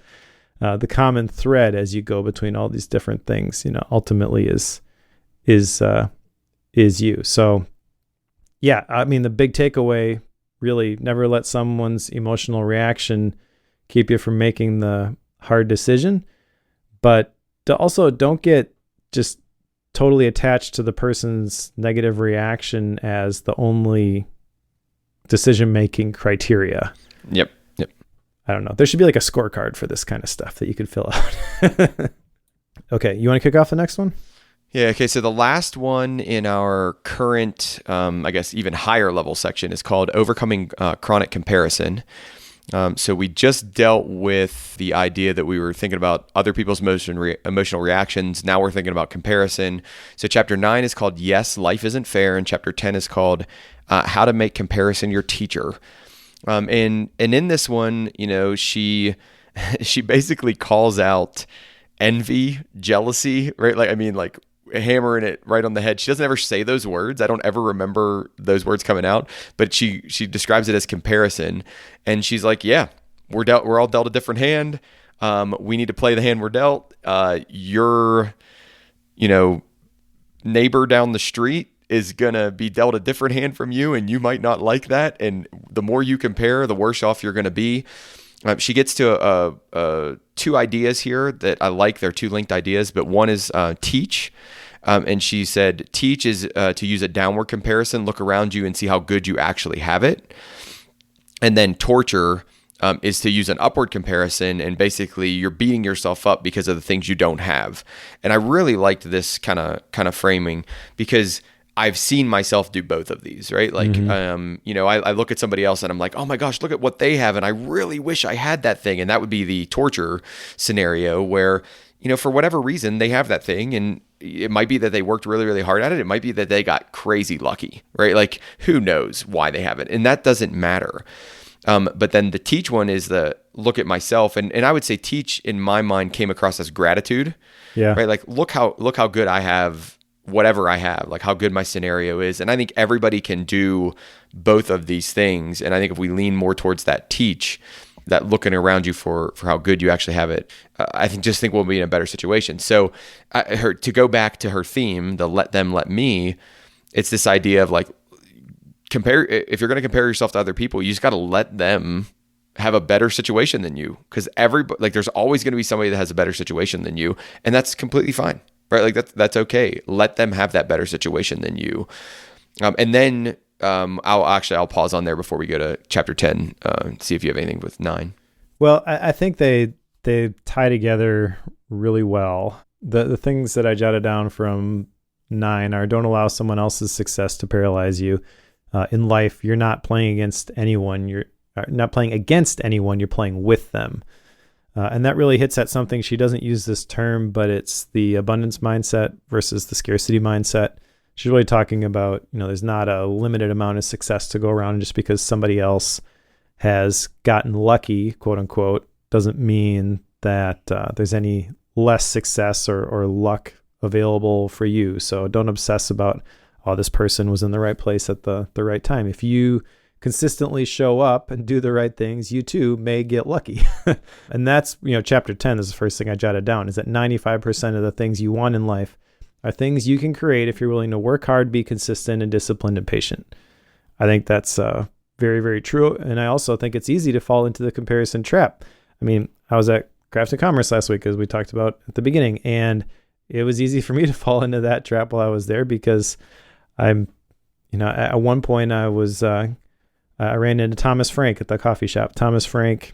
the common thread as you go between all these different things, ultimately is you. So yeah, I mean, the big takeaway, really, never let someone's emotional reaction keep you from making the hard decision, but also don't get just totally attached to the person's negative reaction as the only decision-making criteria. Yep. I don't know. There should be like a scorecard for this kind of stuff that you could fill out. Okay. You want to kick off the next one? Yeah. Okay. So the last one in our current, I guess, even higher level section is called Overcoming Chronic Comparison. So we just dealt with the idea that we were thinking about other people's emotional reactions. Now we're thinking about comparison. So chapter 9 is called Yes, Life Isn't Fair. And chapter 10 is called How to Make Comparison Your Teacher. And in this one, she basically calls out envy, jealousy, right? Like hammering it right on the head. She doesn't ever say those words. I don't ever remember those words coming out, but she describes it as comparison. And she's like, yeah, we're all dealt a different hand. We need to play the hand we're dealt. Your, neighbor down the street is going to be dealt a different hand from you, and you might not like that. And the more you compare, the worse off you're going to be. She gets to two ideas here that I like. They're two linked ideas, but one is teach. And she said, teach is to use a downward comparison, look around you and see how good you actually have it. And then torture is to use an upward comparison, and basically you're beating yourself up because of the things you don't have. And I really liked this kind of framing, because I've seen myself do both of these, right? Like, I look at somebody else and I'm like, oh my gosh, look at what they have, and I really wish I had that thing. And that would be the torture scenario where, for whatever reason, they have that thing, and it might be that they worked really, really hard at it. It might be that they got crazy lucky, right? Like, who knows why they have it? And that doesn't matter. But then the teach one is the look at myself. And I would say teach in my mind came across as gratitude, right? Like, look how good I have whatever I have, like how good my scenario is. And I think everybody can do both of these things. And I think if we lean more towards that teach, that looking around you for how good you actually have it, I think we'll be in a better situation. So to go back to her theme, the let them, let me, it's this idea of like, if you're going to compare yourself to other people, you just got to let them have a better situation than you. Cause there's always going to be somebody that has a better situation than you. And that's completely fine. Right? Like that's okay. Let them have that better situation than you. And then I'll pause on there before we go to chapter 10, see if you have anything with 9. Well, I think they tie together really well. The things that I jotted down from 9 are: don't allow someone else's success to paralyze you. In life, you're not playing against anyone. You're not playing against anyone. You're playing with them. And that really hits at something. She doesn't use this term, but it's the abundance mindset versus the scarcity mindset. She's really talking about, there's not a limited amount of success to go around. Just because somebody else has gotten lucky, quote unquote, doesn't mean that there's any less success or luck available for you. So don't obsess about, oh, this person was in the right place at the right time. If you consistently show up and do the right things, you too may get lucky. And that's, chapter 10 is the first thing I jotted down, is that 95% of the things you want in life are things you can create if you're willing to work hard, be consistent, and disciplined and patient. I think that's very, very true. And I also think it's easy to fall into the comparison trap. I mean, I was at Craft and Commerce last week, as we talked about at the beginning, and it was easy for me to fall into that trap while I was there, because at one point I ran into Thomas Frank at the coffee shop. Thomas Frank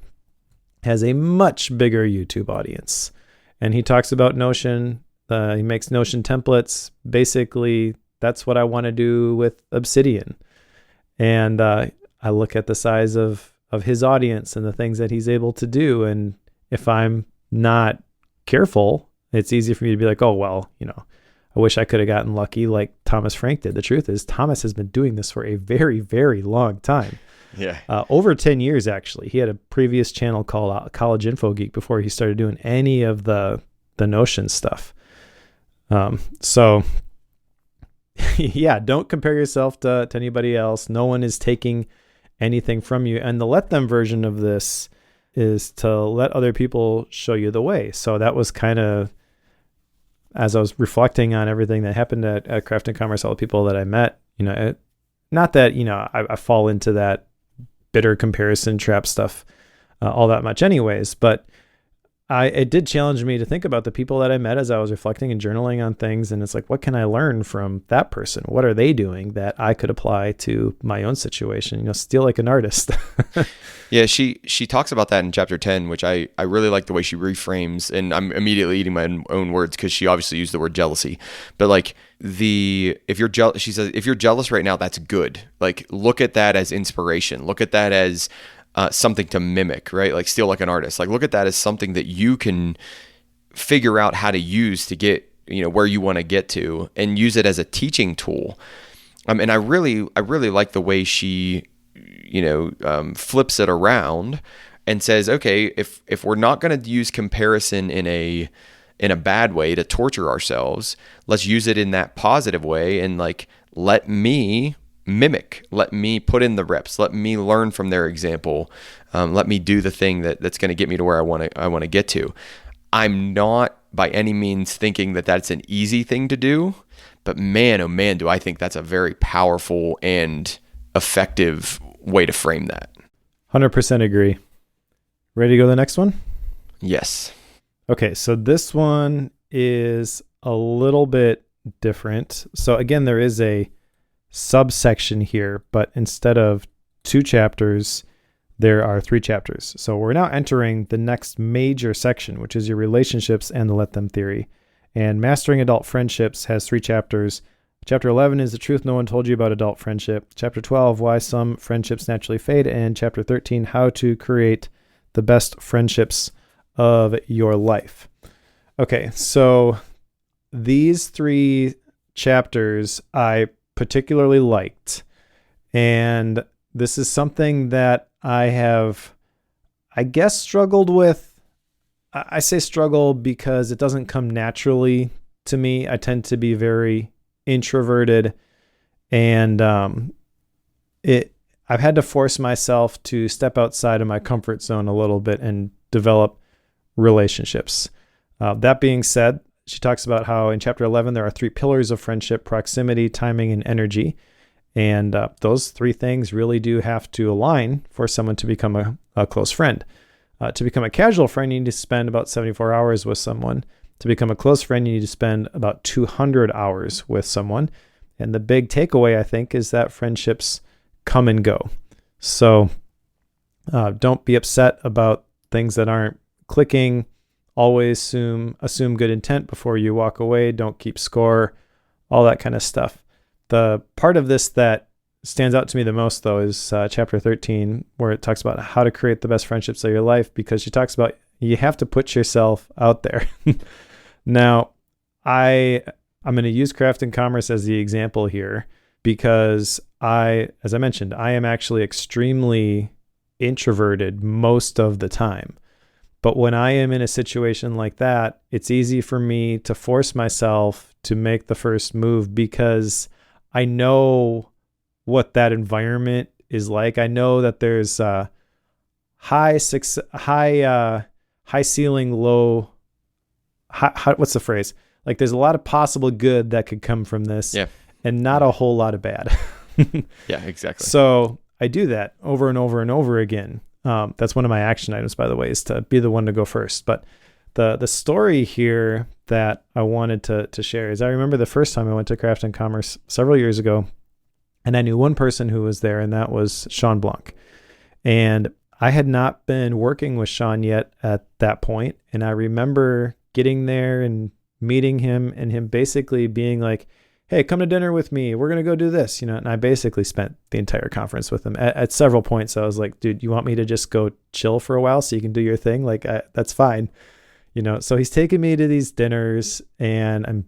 has a much bigger YouTube audience, and he talks about Notion. He makes Notion templates. Basically, that's what I want to do with Obsidian. And I look at the size of his audience and the things that he's able to do. And if I'm not careful, It's easy for me to be like, oh, well, I wish I could have gotten lucky like Thomas Frank did. The truth is Thomas has been doing this for a very, very long time. Yeah. Over 10 years, actually. He had a previous channel called College Info Geek before he started doing any of the Notion stuff. So yeah, don't compare yourself to anybody else. No one is taking anything from you. And the let them version of this is to let other people show you the way. So that was kind of, as I was reflecting on everything that happened at Craft and Commerce, all the people that I met, not that, I fall into that bitter comparison trap stuff all that much anyways, but it did challenge me to think about the people that I met as I was reflecting and journaling on things. And it's like, what can I learn from that person? What are they doing that I could apply to my own situation? Still like an artist. Yeah, she talks about that in chapter 10, which I really like the way she reframes, and I'm immediately eating my own words because she obviously used the word jealousy. But like if you're jealous, she says, if you're jealous right now, that's good. Like look at that as inspiration. Look at that as something to mimic, right? Like Steal Like an Artist. Like look at that as something that you can figure out how to use to get, where you want to get to, and use it as a teaching tool. And I really like the way she, flips it around and says, okay, if we're not going to use comparison in a bad way to torture ourselves, let's use it in that positive way. And like, let me mimic, let me put in the reps, let me learn from their example. Let me do the thing that's going to get me to where I want to get to. I'm not by any means thinking that that's an easy thing to do, but man, oh man, do I think that's a very powerful and effective way to frame that. 100% agree. Ready to go to the next one? Yes. Okay, so this one is a little bit different. So again, there is a subsection here, but instead of 2 chapters, there are 3 chapters. So we're now entering the next major section, which is your relationships and the let them theory. And Mastering Adult Friendships has 3 chapters. Chapter 11 is the truth no one told you about adult friendship. Chapter 12, why some friendships naturally fade. And chapter 13, how to create the best friendships of your life. Okay, so these 3 chapters I particularly liked. And this is something that I have, I guess, struggled with. I say struggle because it doesn't come naturally to me. I tend to be very introverted, and I've had to force myself to step outside of my comfort zone a little bit and develop relationships. That being said, she talks about how in chapter 11, there are 3 pillars of friendship: proximity, timing, and energy. And those 3 things really do have to align for someone to become a close friend. To become a casual friend, you need to spend about 74 hours with someone. To become a close friend, you need to spend about 200 hours with someone. And the big takeaway, I think, is that friendships come and go. So don't be upset about things that aren't clicking. Always assume good intent before you walk away. Don't keep score, all that kind of stuff. The part of this that stands out to me the most, though, is chapter 13, where it talks about how to create the best friendships of your life, because she talks about you have to put yourself out there. Now, I'm going to use Craft and Commerce as the example here because as I mentioned, I am actually extremely introverted most of the time. But when I am in a situation like that, it's easy for me to force myself to make the first move because I know what that environment is like. I know that there's high ceiling, low. What's the phrase? Like there's a lot of possible good that could come from this, and not a whole lot of bad. Yeah, exactly. So I do that over and over and over again. That's one of my action items, by the way, is to be the one to go first. But the story here that I wanted to share is I remember the first time I went to Craft and Commerce several years ago, and I knew one person who was there, and that was Sean Blanc. And I had not been working with Sean yet at that point, and I remember getting there and meeting him and him basically being like, hey, come to dinner with me. We're going to go do this, and I basically spent the entire conference with him. At several points, I was like, dude, you want me to just go chill for a while so you can do your thing? Like, that's fine. So he's taking me to these dinners, and I'm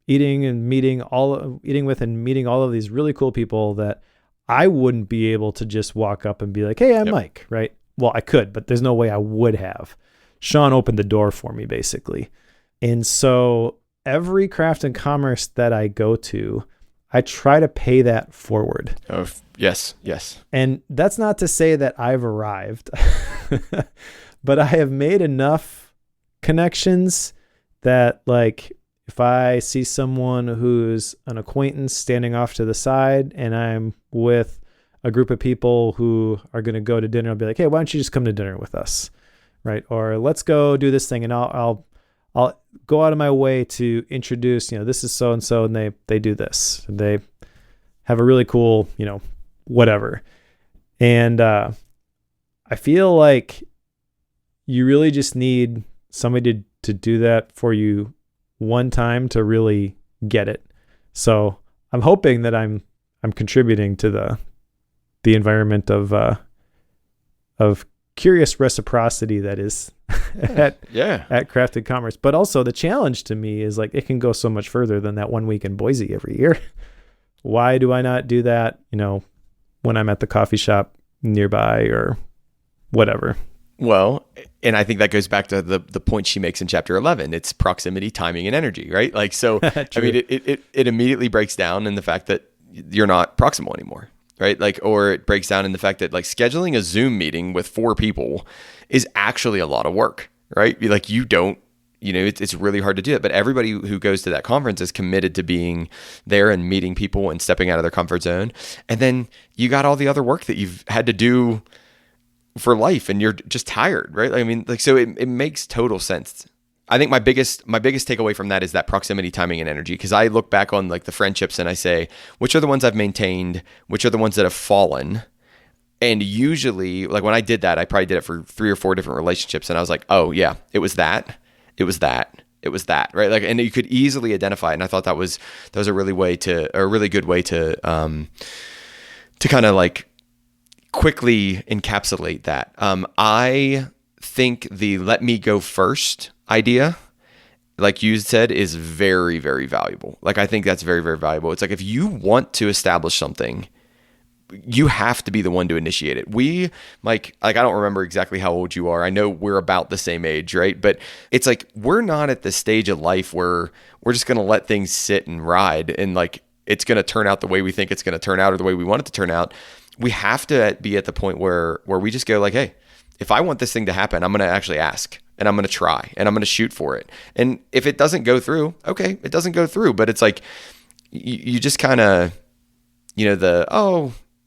eating with and meeting all of these really cool people that I wouldn't be able to just walk up and be like, "Hey, I'm Mike," right? Well, I could, but there's no way I would have. Sean opened the door for me, basically. And so every craft and commerce that I go to, I try to pay that forward. Oh, yes. And that's not to say that I've arrived, but I have made enough connections that, like, if I see someone who's an acquaintance standing off to the side and I'm with a group of people who are going to go to dinner, I'll be like, "Hey, why don't you just come to dinner with us?" Right? Or let's go do this thing. And I'll go out of my way to introduce, this is so-and-so, and they do this. They have a really cool, whatever. And I feel like you really just need somebody to do that for you one time to really get it. So I'm hoping that I'm contributing to the environment of curious reciprocity that is at Crafted Commerce. But also the challenge to me is, like, it can go so much further than that 1 week in Boise every year. Why do I not do that, when I'm at the coffee shop nearby or whatever? Well, and I think that goes back to the point she makes in chapter 11. It's proximity, timing, and energy, right? Like, so, I mean, it immediately breaks down in the fact that you're not proximal anymore, right? Like, or it breaks down in the fact that, like, scheduling a Zoom meeting with 4 people is actually a lot of work, right? Like, you don't, it's really hard to do it, but everybody who goes to that conference is committed to being there and meeting people and stepping out of their comfort zone. And then you got all the other work that you've had to do for life, and you're just tired, right? I mean, like, so it makes total sense. I think my biggest takeaway from that is that proximity, timing, and energy. Because I look back on, like, the friendships and I say, which are the ones I've maintained, which are the ones that have fallen. And usually, like, when I did that, I probably did it for 3 or 4 different relationships, and I was like, oh yeah, it was that, right? Like, and you could easily identify it. And I thought that was a really good way to kind of, like, quickly encapsulate that. I think the let me go first idea, like you said, is very, very valuable. Like, I think that's very, very valuable. It's like, if you want to establish something, you have to be the one to initiate it. Like, I don't remember exactly how old you are. I know we're about the same age, right? But it's like, we're not at the stage of life where we're just going to let things sit and ride, and, like, it's going to turn out the way we think it's going to turn out, or the way we want it to turn out. We have to be at the point where we just go, like, hey, if I want this thing to happen, I'm going to actually ask, and I'm going to try, and I'm going to shoot for it. And if it doesn't go through, okay, it doesn't go through. But it's like, you just kind of,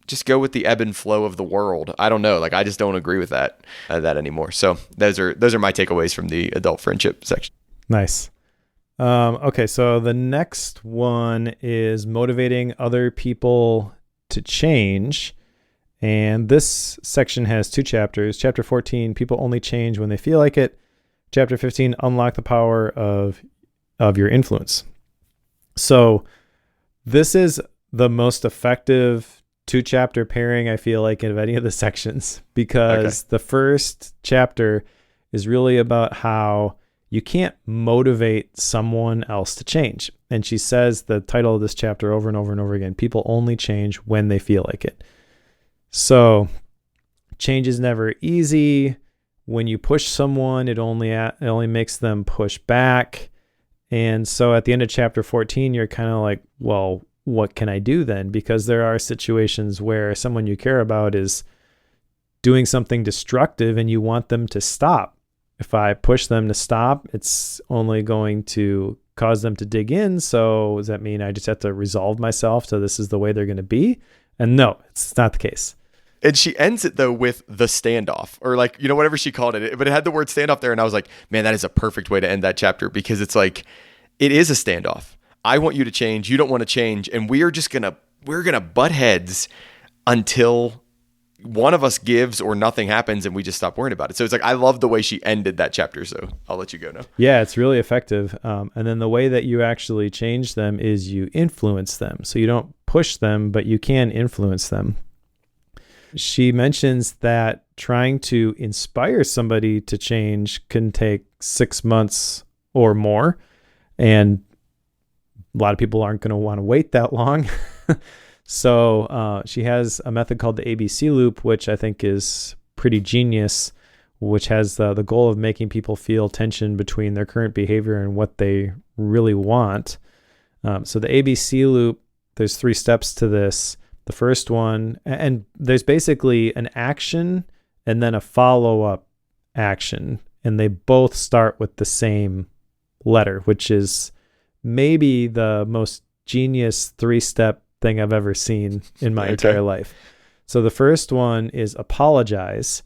just go with the ebb and flow of the world. I don't know. Like, I just don't agree with that anymore. So those are my takeaways from the adult friendship section. Nice. Okay. So the next one is motivating other people to change. And this section has 2 chapters. Chapter 14, people only change when they feel like it. Chapter 15, unlock the power of your influence. So this is the most effective 2-chapter pairing, I feel like, of any of the sections, because the first chapter is really about how you can't motivate someone else to change. And she says the title of this chapter over and over and over again: people only change when they feel like it. So change is never easy. When you push someone, it only makes them push back. And so at the end of chapter 14, you're kind of like, well, what can I do then? Because there are situations where someone you care about is doing something destructive and you want them to stop. If I push them to stop, it's only going to cause them to dig in. So does that mean I just have to resolve myself so this is the way they're going to be? And no, it's not the case. And she ends it, though, with the standoff, or, like, whatever she called it. But it had the word standoff there. And I was like, man, that is a perfect way to end that chapter, because it's like, it is a standoff. I want you to change. You don't want to change. And we're going to butt heads until one of us gives or nothing happens and we just stop worrying about it. So it's like, I love the way she ended that chapter. So I'll let you go now. Yeah, it's really effective. And then the way that you actually change them is you influence them. So you don't push them, but you can influence them. She mentions that trying to inspire somebody to change can take 6 months or more. And a lot of people aren't going to want to wait that long. So she has a method called the ABC loop, which I think is pretty genius, which has the goal of making people feel tension between their current behavior and what they really want. So the ABC loop, there's 3 steps to this. The first one, and there's basically an action and then a follow-up action, and they both start with the same letter, which is maybe the most genius 3-step thing I've ever seen in my entire life. So the first one is apologize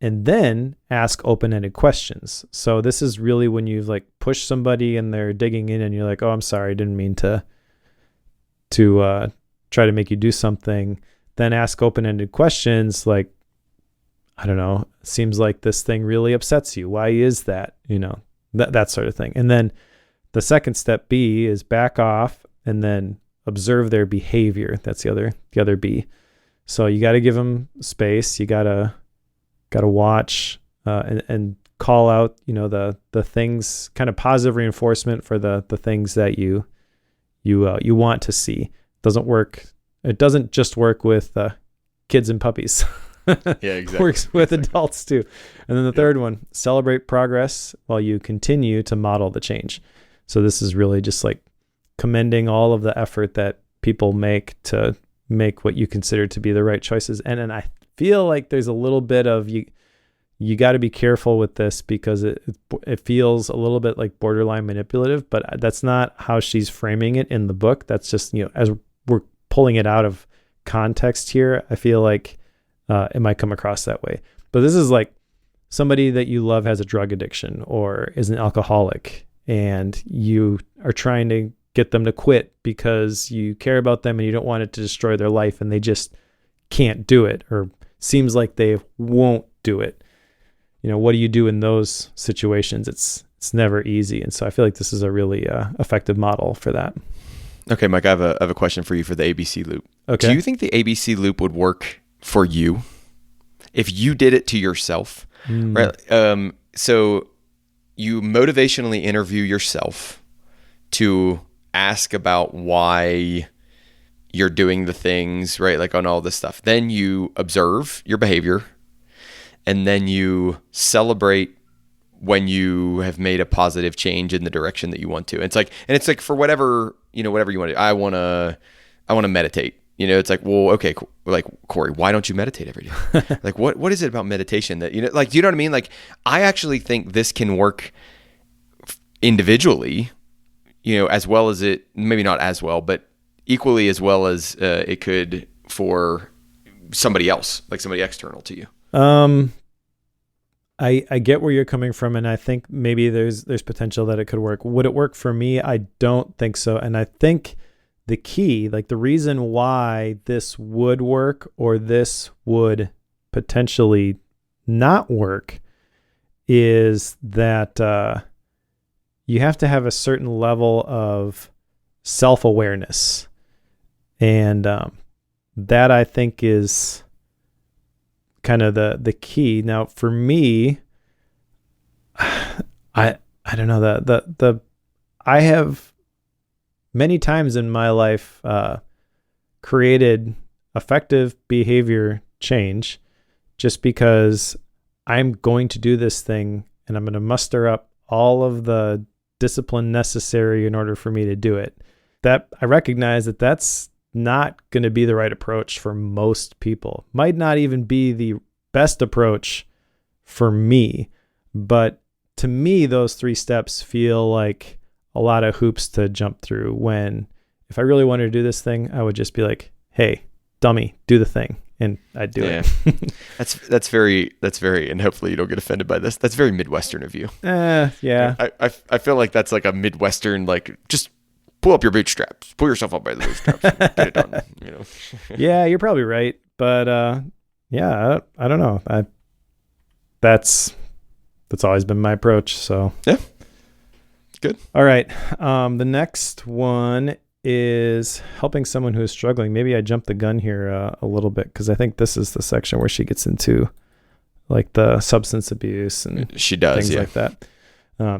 and then ask open-ended questions. So this is really when you've like pushed somebody and they're digging in and you're like, oh, I'm sorry, I didn't mean to try to make you do something. Then ask open-ended questions like, I don't know, seems like this thing really upsets you. Why is that? That sort of thing. And then the second step, B, is back off and then observe their behavior. That's the other B. So you got to give them space. You got to watch and call out, the things, kind of positive reinforcement for the things that you want to see. Doesn't work. It doesn't just work with kids and puppies. Yeah, exactly. Works with adults too. And then the third one, celebrate progress while you continue to model the change. So this is really just like commending all of the effort that people make to make what you consider to be the right choices. And I feel like there's a little bit of you got to be careful with this because it feels a little bit like borderline manipulative, but that's not how she's framing it in the book. That's just, as we're pulling it out of context here, I feel like it might come across that way. But this is like somebody that you love has a drug addiction or is an alcoholic, and you are trying to get them to quit because you care about them and you don't want it to destroy their life, and they just can't do it, or seems like they won't do it. What do you do in those situations? It's never easy. And so I feel like this is a really effective model for that. Okay, Mike, I have a question for you for the ABC loop. Okay. Do you think the ABC loop would work for you if you did it to yourself? Right. So you motivationally interview yourself to ask about why you're doing the things, right? Like on all this stuff. Then you observe your behavior, and then you celebrate when you have made a positive change in the direction that you want to. And it's like for whatever you want to do. I want to meditate. It's like, well, okay, like Cory, why don't you meditate every day? Like, what is it about meditation that, like, do you know what I mean? Like, I actually think this can work individually, as well as it, maybe not as well, but equally as well as it could for somebody else, like somebody external to you. I get where you're coming from, and I think maybe there's potential that it could work. Would it work for me? I don't think so. And I think the key, like the reason why this would work or this would potentially not work, is that you have to have a certain level of self-awareness. And that I think is kind of the key. Now for me, I don't know, I have many times in my life created effective behavior change just because I'm going to do this thing and I'm going to muster up all of the discipline necessary in order for me to do it. That I recognize that that's not going to be the right approach for most people. Might not even be the best approach for me, but to me, those 3 steps feel like a lot of hoops to jump through, when if I really wanted to do this thing, I would just be like, hey, dummy, do the thing. And I'd do it. That's very, and hopefully you don't get offended by this. That's very Midwestern of you. Yeah. I feel like that's like a Midwestern, like, just pull up your bootstraps, pull yourself up by the bootstraps, and get it done. Yeah, you're probably right. But yeah, I don't know. That's always been my approach. So yeah. Good. All right. The next one is helping someone who is struggling. Maybe I jumped the gun here a little bit, because I think this is the section where she gets into like the substance abuse and She does, things yeah. like that.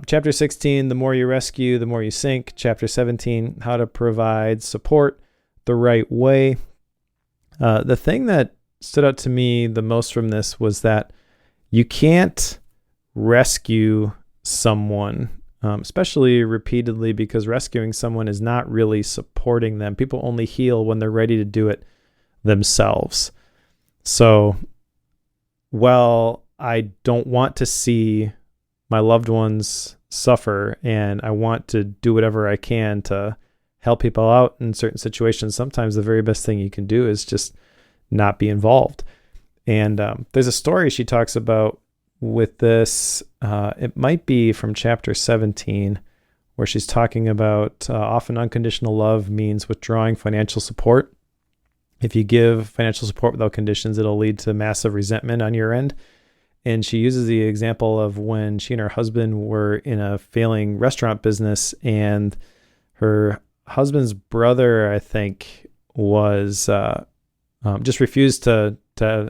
Chapter 16, the more you rescue, the more you sink. Chapter 17, how to provide support the right way. The thing that stood out to me the most from this was that you can't rescue someone, especially repeatedly, because rescuing someone is not really supporting them. People only heal when they're ready to do it themselves. So, while I don't want to see my loved ones suffer, and I want to do whatever I can to help people out in certain situations, sometimes the very best thing you can do is just not be involved. And there's a story she talks about with this. It might be from chapter 17, where she's talking about often unconditional love means withdrawing financial support. If you give financial support without conditions, it'll lead to massive resentment on your end. And she uses the example of when she and her husband were in a failing restaurant business, and her husband's brother, I think, was just refused to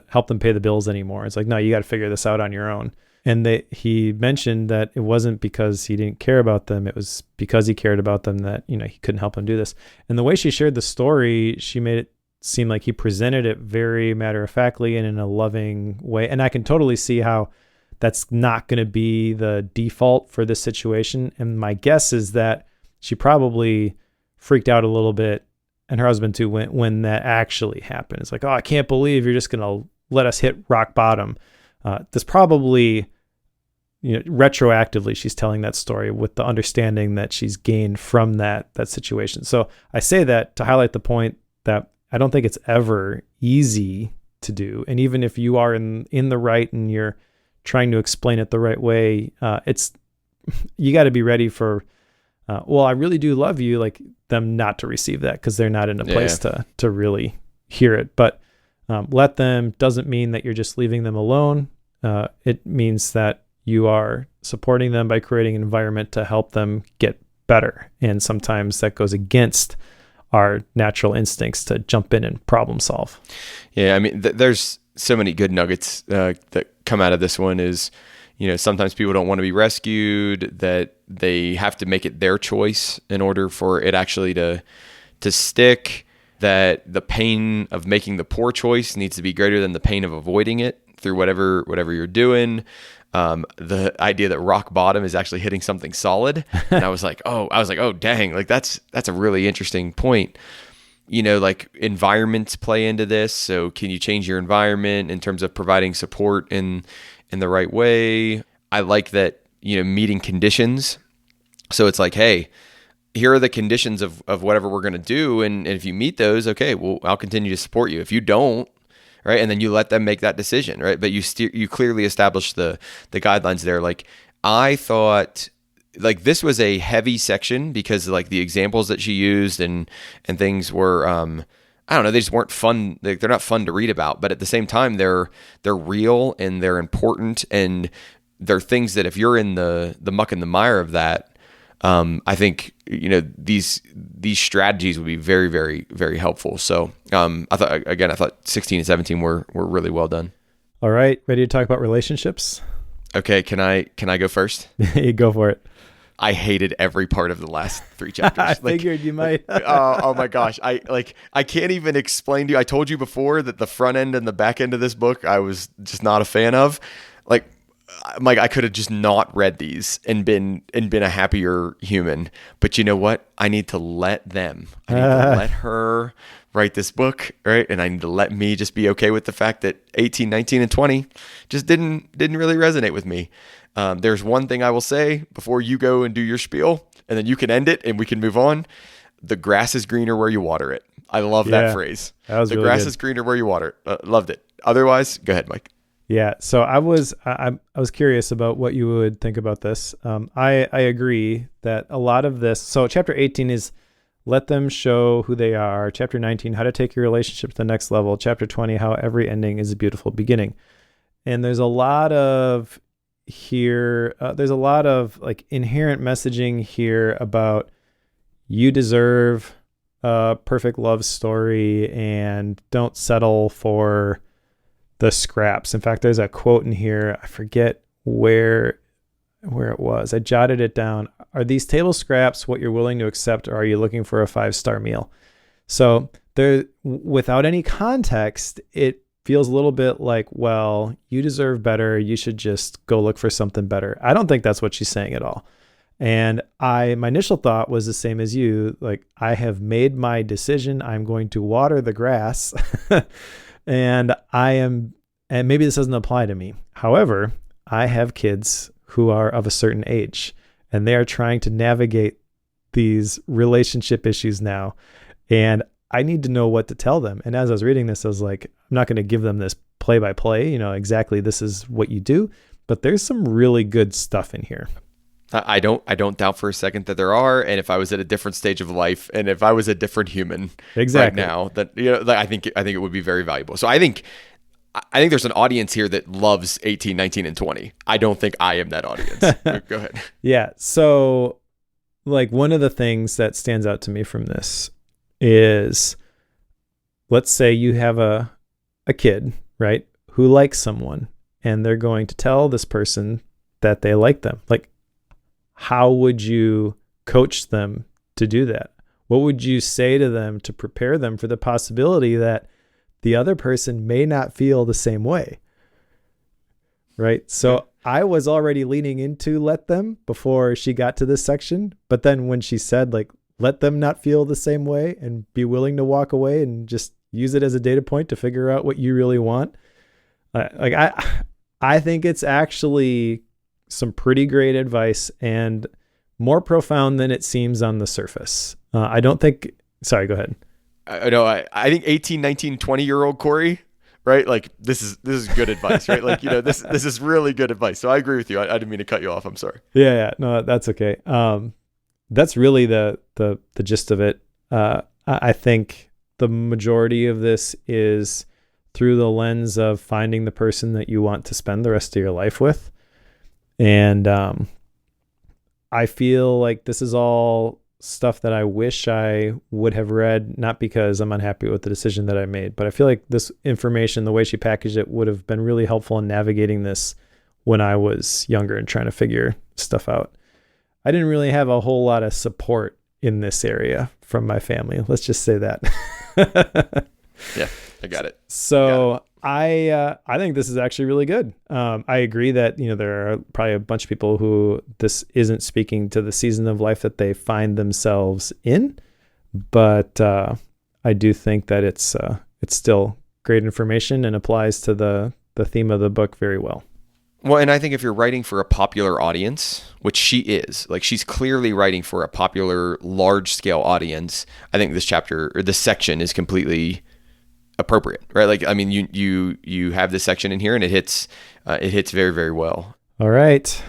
help them pay the bills anymore. It's like, no, you got to figure this out on your own. And he mentioned that it wasn't because he didn't care about them. It was because he cared about them that, he couldn't help them do this. And the way she shared the story, she made it seem like he presented it very matter-of-factly and in a loving way. And I can totally see how that's not going to be the default for this situation. And my guess is that she probably freaked out a little bit, and her husband too, when that actually happened. It's like, oh, I can't believe you're just going to let us hit rock bottom. This probably, retroactively, she's telling that story with the understanding that she's gained from that situation. So I say that to highlight the point that I don't think it's ever easy to do. And even if you are in the right and you're trying to explain it the right way, you got to be ready for, well, I really do love you, like them not to receive that because they're not in a place to really hear it. But let them doesn't mean that you're just leaving them alone. It means that you are supporting them by creating an environment to help them get better. And sometimes that goes against our natural instincts to jump in and problem solve. Yeah, I mean, there's so many good nuggets that come out of this one is, sometimes people don't want to be rescued, that they have to make it their choice in order for it actually to stick, that the pain of making the poor choice needs to be greater than the pain of avoiding it through whatever you're doing. The idea that rock bottom is actually hitting something solid. And I was like, oh dang, like that's a really interesting point. Like environments play into this. So can you change your environment in terms of providing support in the right way? I like that, meeting conditions. So it's like, hey, here are the conditions of whatever we're going to do. And if you meet those, okay, well, I'll continue to support you. If you don't, right, and then you let them make that decision, right? But you clearly establish the guidelines there. Like I thought, like this was a heavy section because like the examples that she used and things were, I don't know, they just weren't fun. They're not fun to read about, but at the same time, they're real and they're important, and they're things that if you're in the muck and the mire of that, I think these strategies would be very, very, very helpful. So I thought 16 and 17 were really well done. All right, ready to talk about relationships? Okay, can I go first? Go for it. I hated every part of the last 3 chapters. I figured you might. Oh my gosh. I can't even explain to you. I told you before that the front end and the back end of this book, I was just not a fan of. Like, Mike, I could have just not read these and been a happier human. But you know what? I need to let them. I need to let her write this book, right? And I need to let me just be okay with the fact that 18, 19, and 20 just didn't really resonate with me. There's one thing I will say before you go and do your spiel, and then you can end it and we can move on. The grass is greener where you water it. I love that phrase. That was the really grass good. is greener where you water it. Loved it. Otherwise, go ahead, Mike. Yeah. So I was curious about what you would think about this. I agree that a lot of this. So chapter 18 is let them show who they are. Chapter 19, how to take your relationship to the next level. Chapter 20, how every ending is a beautiful beginning. And there's a lot of there's a lot of like inherent messaging here about you deserve a perfect love story and don't settle for the scraps. In fact, there's a quote in here. I forget where it was. I jotted it down. Are these table scraps what you're willing to accept, or are you looking for a 5-star meal? So there, without any context, it feels a little bit like, well, you deserve better. You should just go look for something better. I don't think that's what she's saying at all. And my initial thought was the same as you. Like, I have made my decision. I'm going to water the grass and maybe this doesn't apply to me. However, I have kids who are of a certain age and they are trying to navigate these relationship issues now. And I need to know what to tell them. And as I was reading this, I was like, I'm not going to give them this play by play, exactly this is what you do, but there's some really good stuff in here. I don't doubt for a second that there are. And if I was at a different stage of life and if I was a different human right now, that, I think it would be very valuable. So I think there's an audience here that loves 18, 19, and 20. I don't think I am that audience. Go ahead. Yeah. So like one of the things that stands out to me from this is, let's say you have a kid, right, who likes someone and they're going to tell this person that they like them. Like, how would you coach them to do that? What would you say to them to prepare them for the possibility that the other person may not feel the same way? Right. So I was already leaning into let them before she got to this section. But then when she said, like, let them not feel the same way and be willing to walk away and just use it as a data point to figure out what you really want. I think it's actually some pretty great advice and more profound than it seems on the surface. I don't think, sorry, go ahead. I think 18, 19, 20-year-old Cory, right? Like this is good advice, right? Like, this is really good advice. So I agree with you. I didn't mean to cut you off. I'm sorry. Yeah. No, that's okay. That's really the gist of it. I think the majority of this is through the lens of finding the person that you want to spend the rest of your life with. And I feel like this is all stuff that I wish I would have read, not because I'm unhappy with the decision that I made, but I feel like this information, the way she packaged it, would have been really helpful in navigating this when I was younger and trying to figure stuff out. I didn't really have a whole lot of support in this area from my family. Let's just say that. Yeah, I got it. So I think this is actually really good. I agree that, there are probably a bunch of people who this isn't speaking to the season of life that they find themselves in, but I do think that it's still great information and applies to the theme of the book very well. Well, and I think if you're writing for a popular audience, which she is, like she's clearly writing for a popular, large-scale audience, I think this chapter or this section is completely appropriate, right? Like, I mean, you have this section in here and it hits very, very well. All right.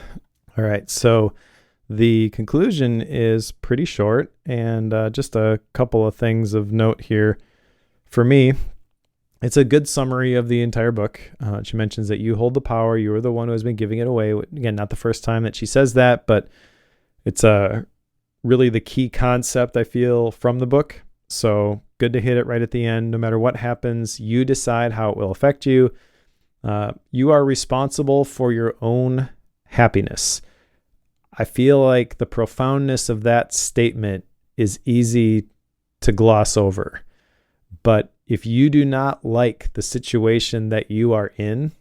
So the conclusion is pretty short and just a couple of things of note here for me. It's a good summary of the entire book. She mentions that you hold the power. You are the one who has been giving it away. Again, not the first time that she says that, but it's really the key concept, I feel, from the book. So good to hit it right at the end. No matter what happens, you decide how it will affect you. You are responsible for your own happiness. I feel like the profoundness of that statement is easy to gloss over. But if you do not like the situation that you are in,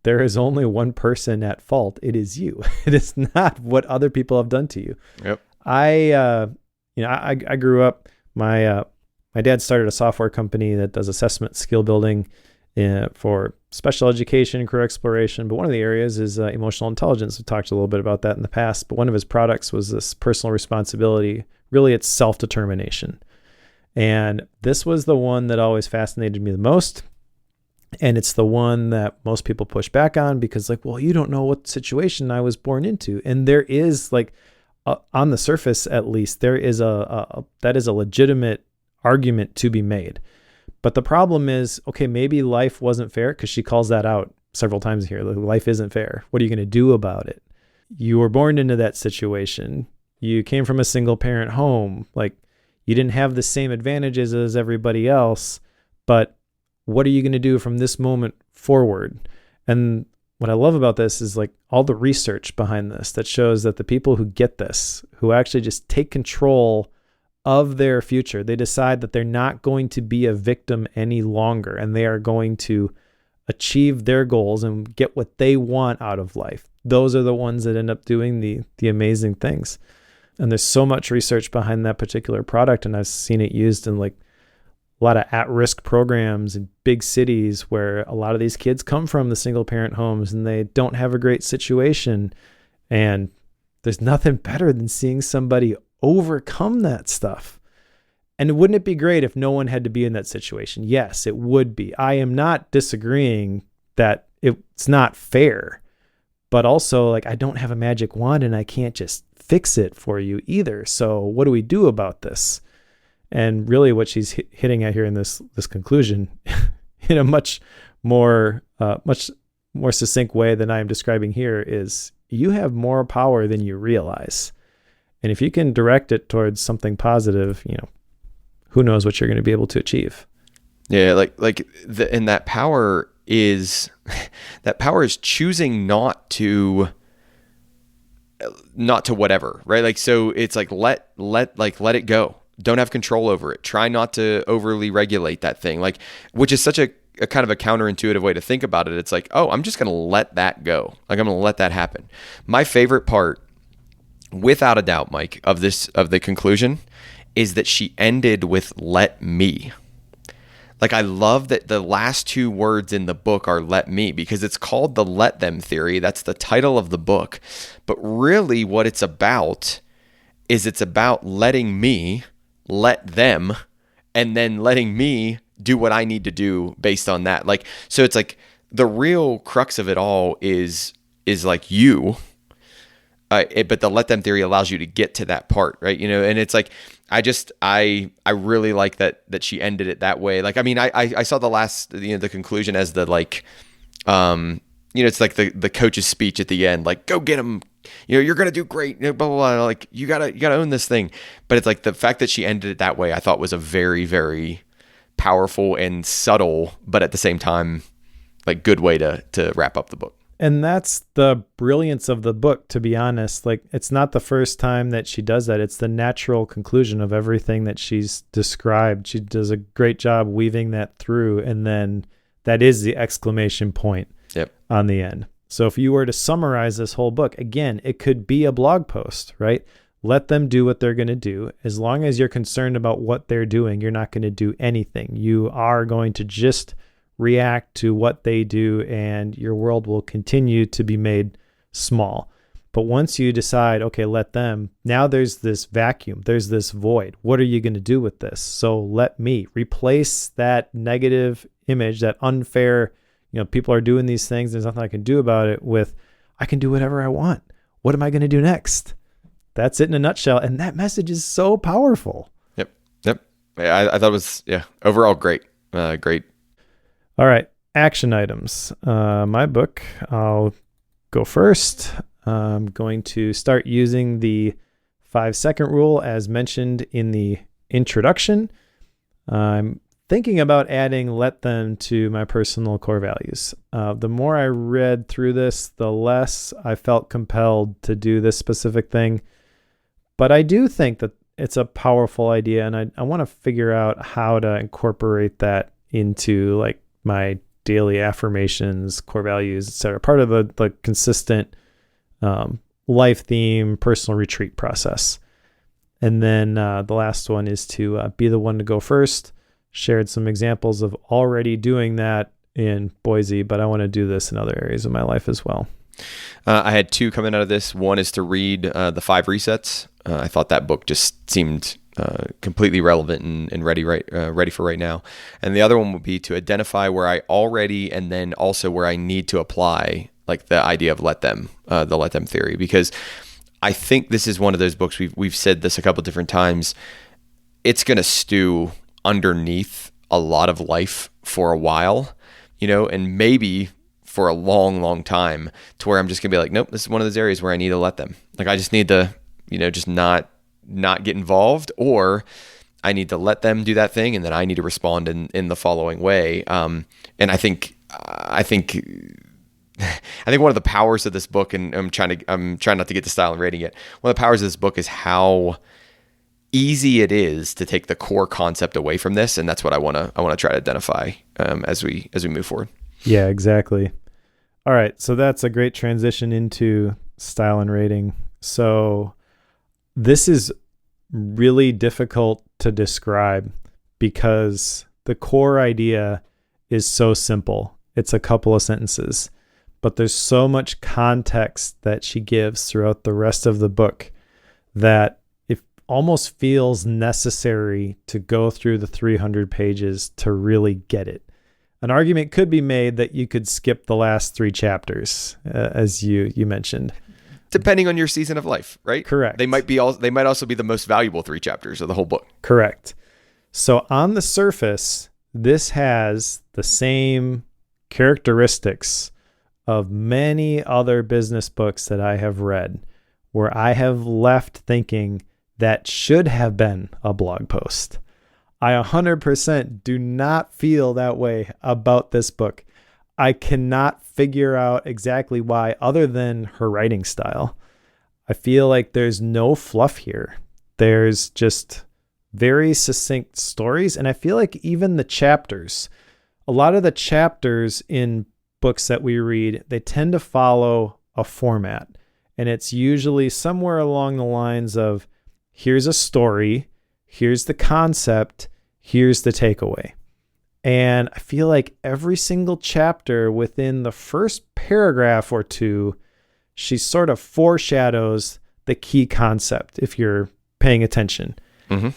there is only one person at fault. It is you. It is not what other people have done to you. Yep. I grew up, my dad started a software company that does assessment skill building for special education and career exploration. But one of the areas is emotional intelligence. We talked a little bit about that in the past, but one of his products was this personal responsibility. Really, it's self-determination. And this was the one that always fascinated me the most. And it's the one that most people push back on because, like, well, you don't know what situation I was born into. And there is, like, on the surface, at least, there is that is a legitimate argument to be made. But the problem is, okay, maybe life wasn't fair, because she calls that out several times here. Like, life isn't fair. What are you going to do about it? You were born into that situation. You came from a single parent home. Like, you didn't have the same advantages as everybody else, but what are you going to do from this moment forward. And what I love about this is like all the research behind this that shows that the people who get this, who actually just take control of their future, they decide that they're not going to be a victim any longer, and they are going to achieve their goals and get what they want out of life. Those are the ones that end up doing the amazing things. And there's so much research behind that particular product, and I've seen it used in like a lot of at-risk programs in big cities where a lot of these kids come from the single-parent homes and they don't have a great situation. And there's nothing better than seeing somebody overcome that stuff. And wouldn't it be great if no one had to be in that situation? Yes, it would be. I am not disagreeing that it's not fair, but also like I don't have a magic wand and I can't just fix it for you either. So what do we do about this? And really what she's hitting at here in this conclusion in a much more succinct way than I am describing here is you have more power than you realize. And if you can direct it towards something positive, who knows what you're going to be able to achieve. Yeah. And that power is choosing not to whatever, right? Like, so it's like, let it go. Don't have control over it. Try not to overly regulate that thing. Like, which is such a kind of a counterintuitive way to think about it. It's like, oh, I'm just going to let that go. Like, I'm going to let that happen. My favorite part, without a doubt, Mike, of the conclusion is that she ended with "let me." Like, I love that the last two words in the book are "let me," because it's called the "let them" theory. That's the title of the book. But really what it's about is it's about letting me let them, and then letting me do what I need to do based on that. Like, so it's like the real crux of it all is like you, but the let them theory allows you to get to that part, right? And it's like, I really like that she ended it that way. Like, I mean, I saw the last, the conclusion as the like, it's like the coach's speech at the end, like, go get him. You're going to do great, blah, blah, blah. Like, you gotta own this thing. But it's like the fact that she ended it that way, I thought was a very, very powerful and subtle, but at the same time, like, good way to wrap up the book. And that's the brilliance of the book, to be honest. Like, it's not the first time that she does that. It's the natural conclusion of everything that she's described. She does a great job weaving that through. And then that is the exclamation point on the end. So if you were to summarize this whole book, again, it could be a blog post, right? Let them do what they're going to do. As long as you're concerned about what they're doing, you're not going to do anything. You are going to just react to what they do, and your world will continue to be made small. But once you decide, okay, let them, now there's this vacuum, there's this void. What are you going to do with this? So let me replace that negative image, that unfair, people are doing these things, there's nothing I can do about it, with I can do whatever I want. What am I going to do next? That's it in a nutshell. And that message is so powerful. Yep. I thought it was, overall great. Great. All right. Action items. My book, I'll go first. I'm going to start using the 5-second rule as mentioned in the introduction. I'm thinking about adding let them to my personal core values. The more I read through this, the less I felt compelled to do this specific thing. But I do think that it's a powerful idea, and I want to figure out how to incorporate that into like my daily affirmations, core values, etc. Part of the consistent life theme, personal retreat process. And then the last one is to be the one to go first. Shared some examples of already doing that in Boise, but I want to do this in other areas of my life as well. I had two coming out of this. One is to read the 5 Resets. I thought that book just seemed completely relevant and ready for right now. And the other one would be to identify where I already, and then also where I need to apply, like the idea of the let them theory, because I think this is one of those books, we've said this a couple different times, it's going to stew underneath a lot of life for a while, and maybe for a long, long time, to where I'm just gonna be like, nope, this is one of those areas where I need to let them. Like, I just need to, just not get involved, or I need to let them do that thing, and then I need to respond in the following way. And I think I think one of the powers of this book, and I'm trying not to get to style and rating it. One of the powers of this book is how easy it is to take the core concept away from this, and that's what I want to try to identify as we move forward. Yeah, exactly. All right, so that's a great transition into style and rating. So this is really difficult to describe because the core idea is so simple. It's a couple of sentences, but there's so much context that she gives throughout the rest of the book that it almost feels necessary to go through the 300 pages to really get it. An argument could be made that you could skip the last 3 chapters, as you mentioned. Depending on your season of life, right? Correct. They might also be the most valuable 3 chapters of the whole book. Correct. So on the surface, this has the same characteristics of many other business books that I have read, where I have left thinking that should have been a blog post. I 100% do not feel that way about this book. I cannot figure out exactly why, other than her writing style. I feel like there's no fluff here. There's just very succinct stories. And I feel like even the chapters, a lot of the chapters in books that we read, they tend to follow a format. And it's usually somewhere along the lines of, here's a story, here's the concept, here's the takeaway. And I feel like every single chapter within the first paragraph or two, she sort of foreshadows the key concept, if you're paying attention. Mm-hmm.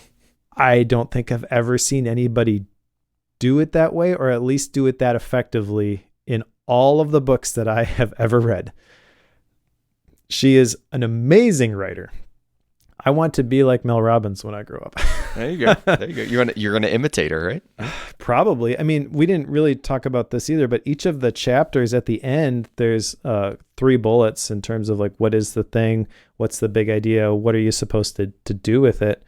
I don't think I've ever seen anybody do it that way, or at least do it that effectively in all of the books that I have ever read. She is an amazing writer. I want to be like Mel Robbins when I grow up. There you go. There you go. You're gonna imitate her, right? Probably. I mean, we didn't really talk about this either, but each of the chapters at the end, there's 3 bullets in terms of like, what is the thing? What's the big idea? What are you supposed to do with it?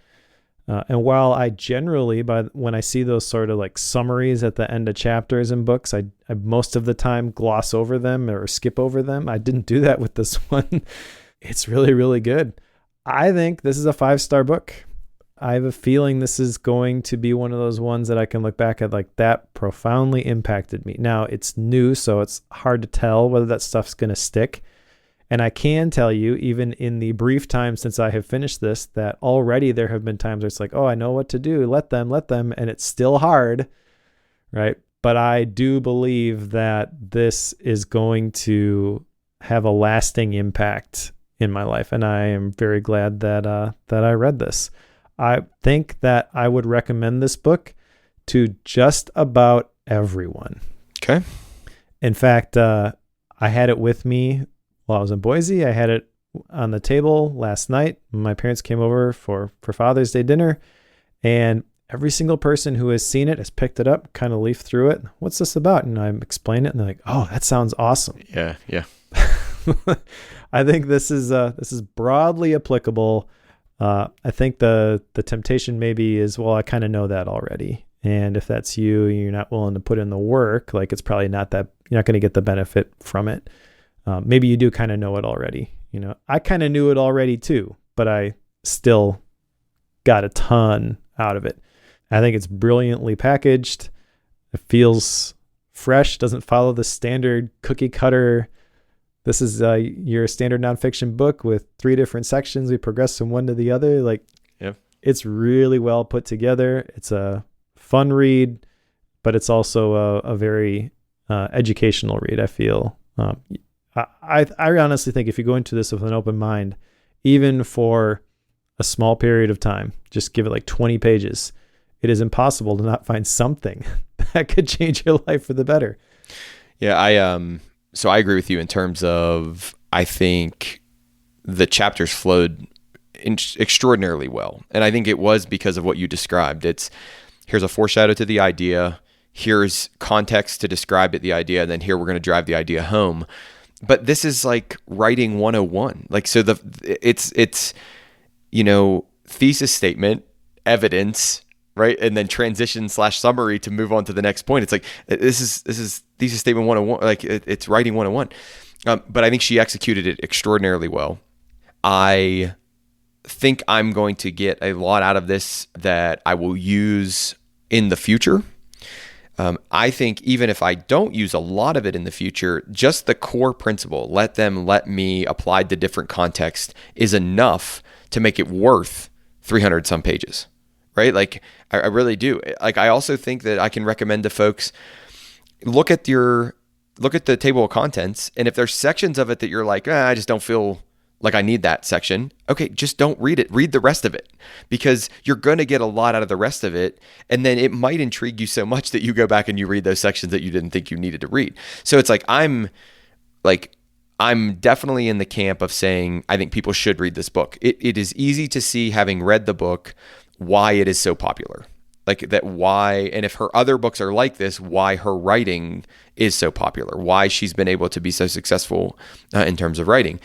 And while I generally, when I see those sort of like summaries at the end of chapters in books, I most of the time gloss over them or skip over them. I didn't do that with this one. It's really, really good. I think this is a 5-star book. I have a feeling this is going to be one of those ones that I can look back at like, that profoundly impacted me. Now, it's new, so it's hard to tell whether that stuff's going to stick. And I can tell you, even in the brief time since I have finished this, that already there have been times where it's like, oh, I know what to do. Let them. And it's still hard, right? But I do believe that this is going to have a lasting impact in my life. And I am very glad that I read this. I think that I would recommend this book to just about everyone. Okay. In fact, I had it with me while I was in Boise. I had it on the table last night. My parents came over for Father's Day dinner, and every single person who has seen it has picked it up, kind of leafed through it. What's this about? And I explain it, and they're like, oh, that sounds awesome. Yeah. I think this is broadly applicable. I think the temptation maybe is, well, I kind of know that already. And if that's you, you're not willing to put in the work, like it's probably not that, you're not going to get the benefit from it. Maybe you do kind of know it already. You know, I kind of knew it already too, but I still got a ton out of it. I think it's brilliantly packaged. It feels fresh, doesn't follow the standard cookie cutter. This is your standard nonfiction book with 3 different sections. We progress from one to the other. Like, yep. It's really well put together. It's a fun read, but it's also a very educational read, I feel. I honestly think if you go into this with an open mind, even for a small period of time, just give it like 20 pages, it is impossible to not find something that could change your life for the better. Yeah, so I agree with you in terms of, I think the chapters flowed extraordinarily well. And I think it was because of what you described. Here's a foreshadow to the idea. Here's context to describe the idea. And then here we're going to drive the idea home. But this is like writing 101. Like, so it's, thesis statement, evidence, right? And then transition / summary to move on to the next point. It's like, this is thesis statement 101, like it's writing 101. But I think she executed it extraordinarily well. I think I'm going to get a lot out of this that I will use in the future. I think even if I don't use a lot of it in the future, just the core principle, let me applied to different context, is enough to make it worth 300 some pages, right? Like I really do. Like I also think that I can recommend to folks, look at the table of contents, and if there's sections of it that you're like, I just don't feel like I need that section, okay, just don't read it. Read the rest of it, because you're going to get a lot out of the rest of it. And then it might intrigue you so much that you go back and you read those sections that you didn't think you needed to read. So it's like, I'm definitely in the camp of saying, I think people should read this book. It is easy to see, having read the book, why it is so popular. Like that, why, and if her other books are like this, why her writing is so popular, why she's been able to be so successful in terms of writing.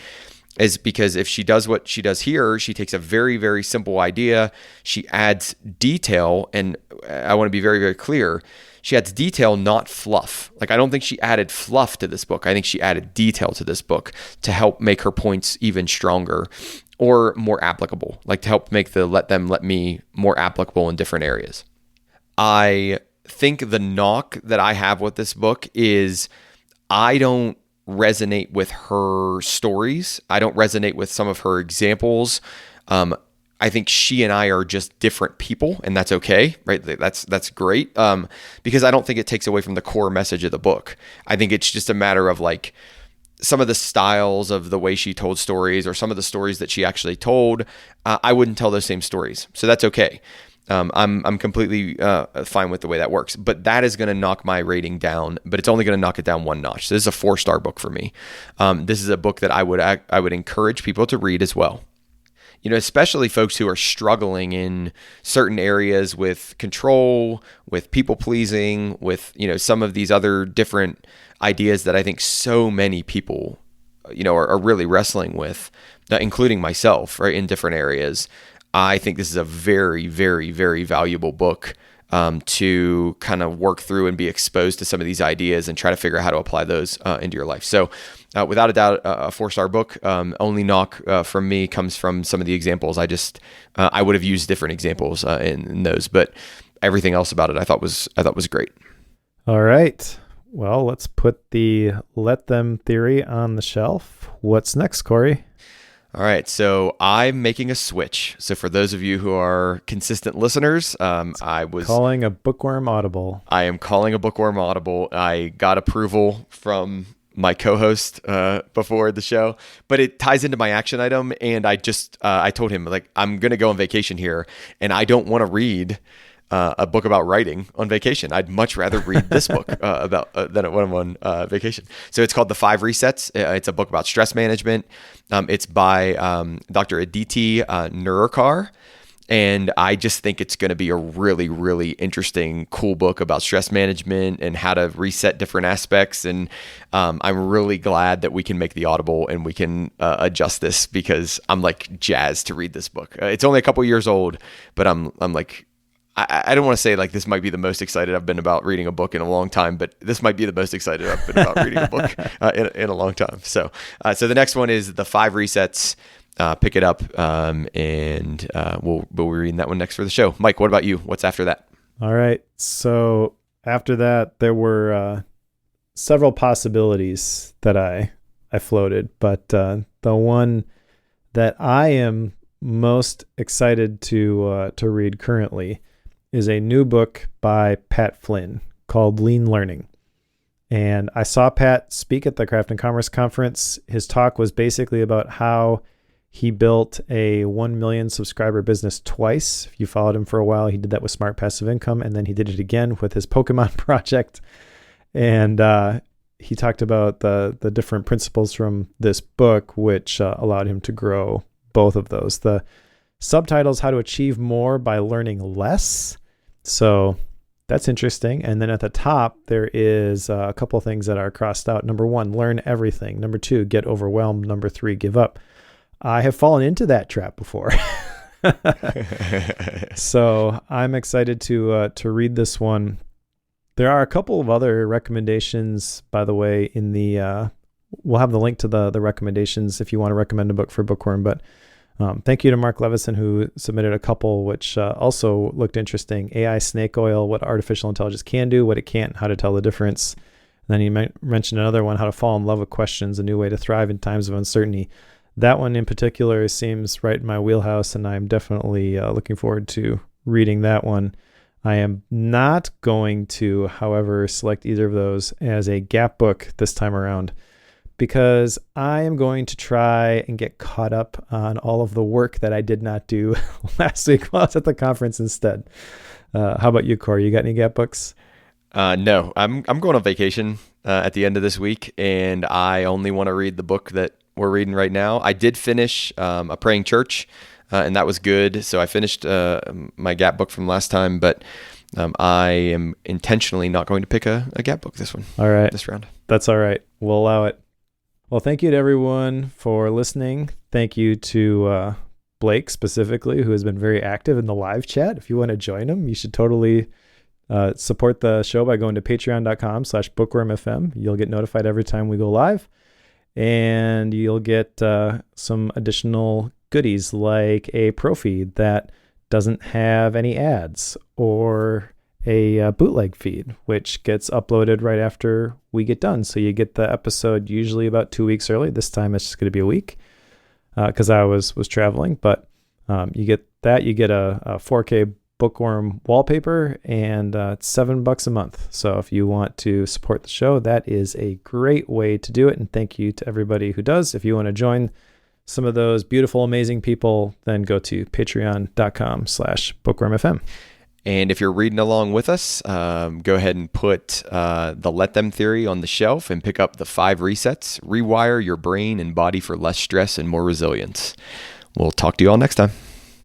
Is because if she does what she does here, she takes a very, very simple idea, she adds detail, and I want to be very, very clear, she adds detail, not fluff. Like I don't think she added fluff to this book. I think she added detail to this book to help make her points even stronger or more applicable, like to help make the let me more applicable in different areas. I think the knock that I have with this book is I don't resonate with her stories. I don't resonate with some of her examples. I think she and I are just different people, and that's okay, right? That's great, because I don't think it takes away from the core message of the book. I think it's just a matter of like some of the styles of the way she told stories, or some of the stories that she actually told. I wouldn't tell those same stories, so that's okay. I'm completely fine with the way that works, but that is going to knock my rating down, but it's only going to knock it down one notch. So this is a 4-star book for me. This is a book that I would encourage people to read as well. You know, especially folks who are struggling in certain areas with control, with people pleasing, with, you know, some of these other different ideas that I think so many people, you know, are really wrestling with, including myself, right, in different areas. I think this is a very, very, very valuable book to kind of work through and be exposed to some of these ideas and try to figure out how to apply those into your life. So without a doubt, a 4-star book. Only knock from me comes from some of the examples. I would have used different examples in those, but everything else about it I thought was great. All right. Well, let's put the let them theory on the shelf. What's next, Cory? All right, so I'm making a switch. So for those of you who are consistent listeners, I was calling a bookworm audible. I am calling a bookworm audible. I got approval from my co-host before the show, but it ties into my action item. And I told him, like, I'm going to go on vacation here, and I don't want to read a book about writing on vacation. I'd much rather read this book than when I'm on vacation. So it's called The 5 Resets. It's a book about stress management. It's by Dr. Aditi Nerurkar. And I just think it's going to be a really, really interesting, cool book about stress management and how to reset different aspects. And I'm really glad that we can make the Audible and we can adjust this, because I'm like jazzed to read this book. It's only a couple years old, but I'm like, I don't want to say like this might be the most excited I've been about reading a book in a long time, but this might be the most excited I've been about reading a book in a long time. So the next one is The 5 Resets. Pick it up, and we'll be reading that one next for the show. Mike, what about you? What's after that? All right. So after that, there were several possibilities that I floated, but the one that I am most excited to read currently is a new book by Pat Flynn called Lean Learning. And I saw Pat speak at the Craft and Commerce Conference. His talk was basically about how he built a 1 million subscriber business twice. If you followed him for a while, he did that with Smart Passive Income, and then he did it again with his Pokemon project. And he talked about the different principles from this book, which allowed him to grow both of those. The subtitle's How to Achieve More by Learning Less. So that's interesting. And then at the top, there is a couple of things that are crossed out. Number 1, learn everything. Number 2, get overwhelmed. Number 3, give up. I have fallen into that trap before. So I'm excited to read this one. There are a couple of other recommendations, by the way, in the we'll have the link to the recommendations if you want to recommend a book for Bookworm. But thank you to Mark Levison, who submitted a couple which also looked interesting. AI snake oil, what artificial intelligence can do, what it can't, how to tell the difference. And then he mentioned another one, how to fall in love with questions, a new way to thrive in times of uncertainty. That one in particular seems right in my wheelhouse, and I'm definitely looking forward to reading that one. I am not going to, however, select either of those as a gap book this time around, because I am going to try and get caught up on all of the work that I did not do last week while I was at the conference instead. How about you, Cory? You got any gap books? No, I'm going on vacation at the end of this week, and I only want to read the book that we're reading right now. I did finish A Praying Church, and that was good. So I finished my gap book from last time, but I am intentionally not going to pick a gap book this round. That's all right. We'll allow it. Well, thank you to everyone for listening. Thank you to Blake specifically, who has been very active in the live chat. If you want to join him, you should totally support the show by going to patreon.com/bookwormfm. You'll get notified every time we go live, and you'll get some additional goodies like a pro feed that doesn't have any ads, or a bootleg feed, which gets uploaded right after we get done. So you get the episode usually about 2 weeks early. This time it's just going to be a week because I was traveling. But you get that. You get a 4K Bookworm wallpaper, and it's $7 a month. So if you want to support the show, that is a great way to do it. And thank you to everybody who does. If you want to join some of those beautiful, amazing people, then go to patreon.com/bookwormfm. And if you're reading along with us, go ahead and put the Let Them Theory on the shelf and pick up the 5 resets. Rewire your brain and body for less stress and more resilience. We'll talk to you all next time.